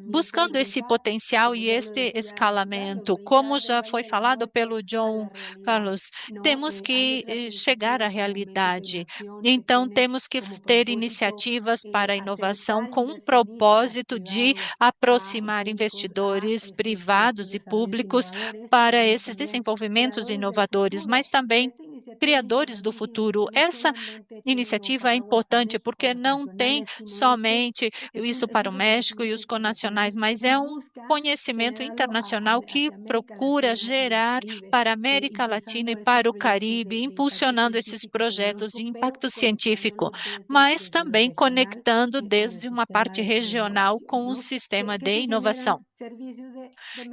buscando esse potencial e este escalamento. Como já foi falado pelo John Carlos, temos que chegar à realidade. Então, temos que ter iniciativas para a inovação com um propósito de aproximar investidores privados e públicos para esses desenvolvimentos inovadores, mas também criadores do futuro. Essa iniciativa é importante porque não tem somente isso para o México e os conacionais, mas é um conhecimento internacional que procura gerar para a América Latina e para o Caribe, impulsionando esses projetos de impacto científico, mas também conectando desde uma parte regional com o sistema de inovação,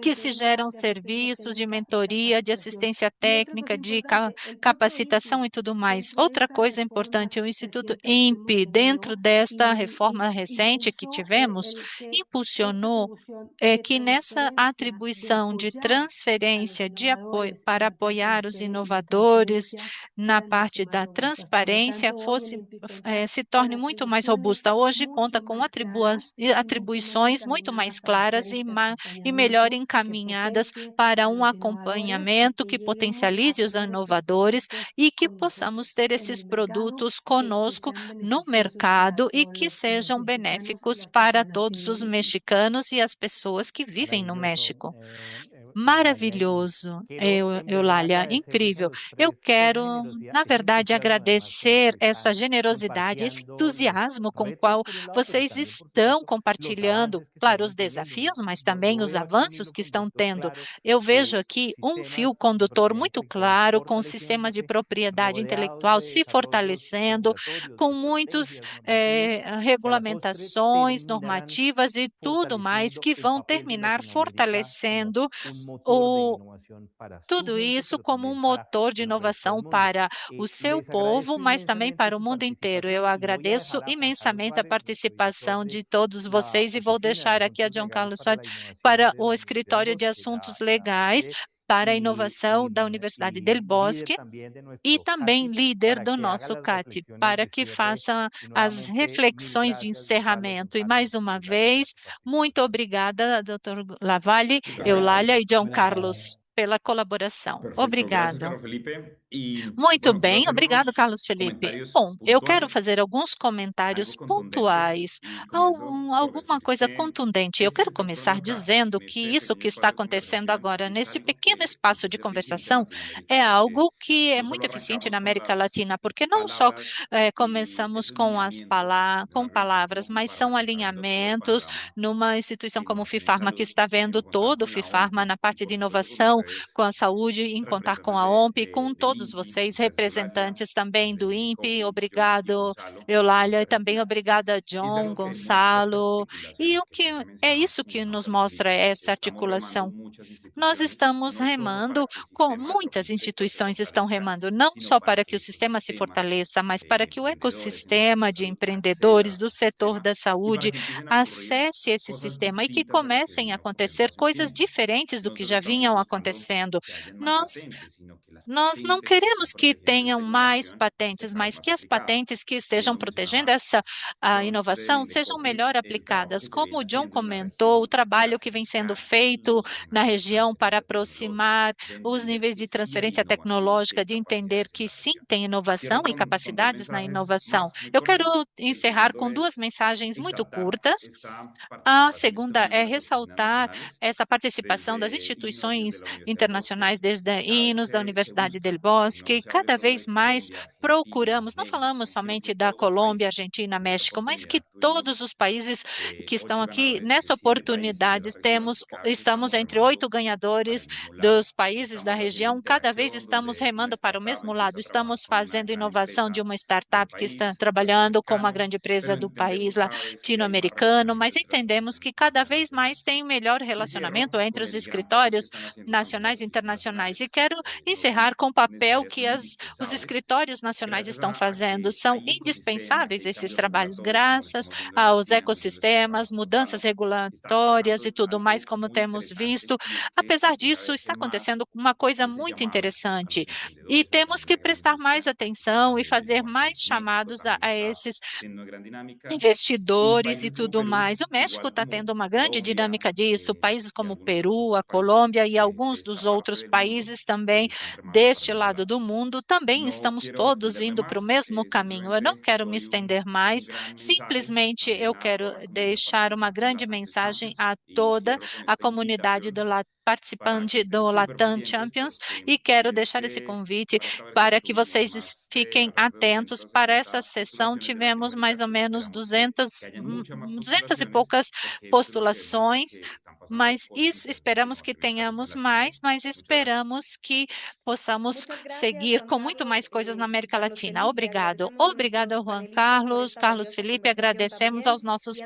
que se geram serviços de mentoria, de assistência técnica, de capacitação e tudo mais. Outra coisa importante, o Instituto INPE, dentro desta reforma recente que tivemos, impulsionou que nessa atribuição de transferência de apoio para apoiar os inovadores na parte da transparência se torne muito mais robusta. Hoje conta com atribuições muito mais claras e melhor encaminhadas para um acompanhamento que potencialize os inovadores e que possamos ter esses produtos conosco no mercado e que sejam benéficos para todos os mexicanos e as pessoas que vivem no México. Maravilhoso, Eulália, incrível. Eu quero, na verdade, agradecer essa generosidade, esse entusiasmo com o qual vocês estão compartilhando, claro, os desafios, mas também os avanços que estão tendo. Eu vejo aqui um fio condutor muito claro, com sistemas de propriedade intelectual se fortalecendo, com muitas regulamentações, normativas e tudo mais que vão terminar fortalecendo tudo isso como um motor de inovação para o seu povo, mas também para o mundo inteiro. Eu agradeço imensamente a participação de todos vocês e vou deixar aqui a John Carlos Soares para o Escritório de Assuntos Legais para a Inovação da Universidade del Bosque e também líder do nosso CAT, para que faça as reflexões de encerramento. E mais uma vez, muito obrigada, Dr. Lavalle, Eulália e John Carlos, pela colaboração. Perfecto, gracias, Obrigado. Carlos Felipe. Y Muito bueno, quiero bem, hacer obrigado, unos Carlos Felipe. comentarios Bom, eu quero puntuales, fazer alguns comentários algo contundentes, pontuais, y comienzo por alguma decir coisa que contundente. Eu esto que quero está começar ocurriendo acá, dizendo en que este isso que pequeño está espacio de acontecendo conversación, agora, es nesse algo pequeno que espaço puede de ser eficiente en conversação, Latinoamérica, é porque algo que é no solo muito eficiente arrancamos na con América las Latina, porque não só palabras y começamos esos com lineamientos de una com organización como palavras, mas FIFARMA são que está viendo todo el alinhamentos panorama numa instituição de como o innovación en FIFARMA, que salud, está vendo sino contar todo o con la FIFARMA OMPI na y parte por de supuesto con inovação, com ustedes, a saúde, em contar com representantes a OMP, com del todos INPI, vocês, gracias Eulalia, representantes também do México, INPE. y John y Obrigado, Gonzalo en Eulália, e também Argentina. obrigada, Es John, algo que muestra esta Gonçalo. E articulación o que que usted é mencionaba isso muy que bien, nos Carlos mostra Felipe. essa Estamos remando articulação? muchas Nós instituciones, estamos no solo para remando, que el sistema se muitas fortalezca y se instituições estão fortalezca, remando, não sino só para para que o que el sistema se ecosistema fortaleça, mas de para que o emprendedores en el sector ecossistema de salud empreendedores acceda do al setor sistema da y para saúde que empiecen a ocurrir acesse esse cosas sistema e que distintas a lo que comecem a venía ocurriendo acontecer hace un coisas tiempo. diferentes do No que solo já estamos vinham buscando acontecendo. que hayan más Nós patentes, sino que las nós não patentes que estén queremos que protegiendo tenham esta mais innovación patentes, sean mas más que as aplicadas. patentes que Y estejam lo protegendo mencionaba essa John inovação de sejam Copri, melhor el trabajo aplicadas. que se Como viene o John haciendo en la comentou, o región para trabalho que vem sendo acercar feito los na escenarios de região para transferencia tecnológica, aproximar de os entender níveis que de sí hay transferência innovación y sí tecnológica, hay de entender capacidades en que la sim, región. tem inovação Cierro e con dos capacidades na mensajes inovação. más muy Eu quero cortos. El encerrar segundo com duas es mensagens muito exaltar curtas. esta A participación y este segunda aumento é de las oficinas ressaltar nacionales essa participação das desde INOS, desde instituições la Universidad del Bosque. internacionais, desde a Cada vez INOS, da se Universidade del busca, y no Bosque, se hable cada solo vez de mais Colombia procuramos, não falamos somente da Colômbia, Argentina, México, mas que todos os países que estão aqui nessa oportunidade estamos entre 8 ganhadores dos países da região, cada vez estamos remando para o mesmo lado, estamos fazendo inovação de uma startup que está trabalhando com uma grande empresa do país latino-americano, mas entendemos que cada vez mais tem melhor relacionamento entre os escritórios nacionais e internacionais. E quero encerrar com o papel que os escritórios nacionais estão fazendo. São indispensáveis esses trabalhos, graças aos ecossistemas, mudanças regulatórias e tudo mais, como temos visto. Apesar disso, está acontecendo uma coisa muito interessante e temos que prestar mais atenção e fazer mais chamados a esses investidores e tudo mais. O México está tendo uma grande dinâmica disso, países como o Peru, a Colômbia e alguns dos outros países também deste lado do mundo, também estamos todos indo para o mesmo caminho. Eu não quero me estender mais, simplesmente eu quero deixar uma grande mensagem a toda a comunidade participante do Latam Champions e quero deixar esse convite para que vocês fiquem atentos. Para essa sessão tivemos mais ou menos 200 e poucas postulações, mas isso esperamos que tenhamos mais, mas esperamos que possamos seguir com muito mais coisas na América Latina. Obrigado. Obrigada, Juan Carlos, Carlos Felipe. Agradecemos aos nossos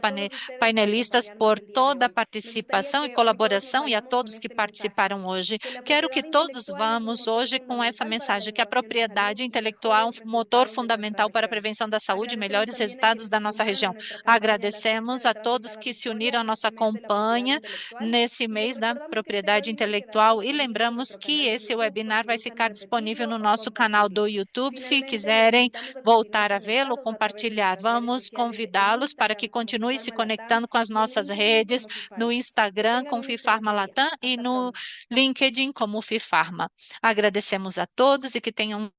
painelistas por toda a participação e colaboração e a todos que participaram hoje. Quero que todos vamos hoje com essa mensagem que a propriedade intelectual é um motor fundamental para a prevenção da saúde e melhores resultados da nossa região. Agradecemos a todos que se uniram à nossa campanha nesse mês da propriedade intelectual e lembramos que esse webinar vai ficar disponível no nosso canal do YouTube. Se quiserem voltar a vê-lo, compartilhar, vamos convidá-los para que continuem se conectando com as nossas redes no Instagram com FIFARMA Latam e no LinkedIn como FIFARMA. Agradecemos a todos e que tenham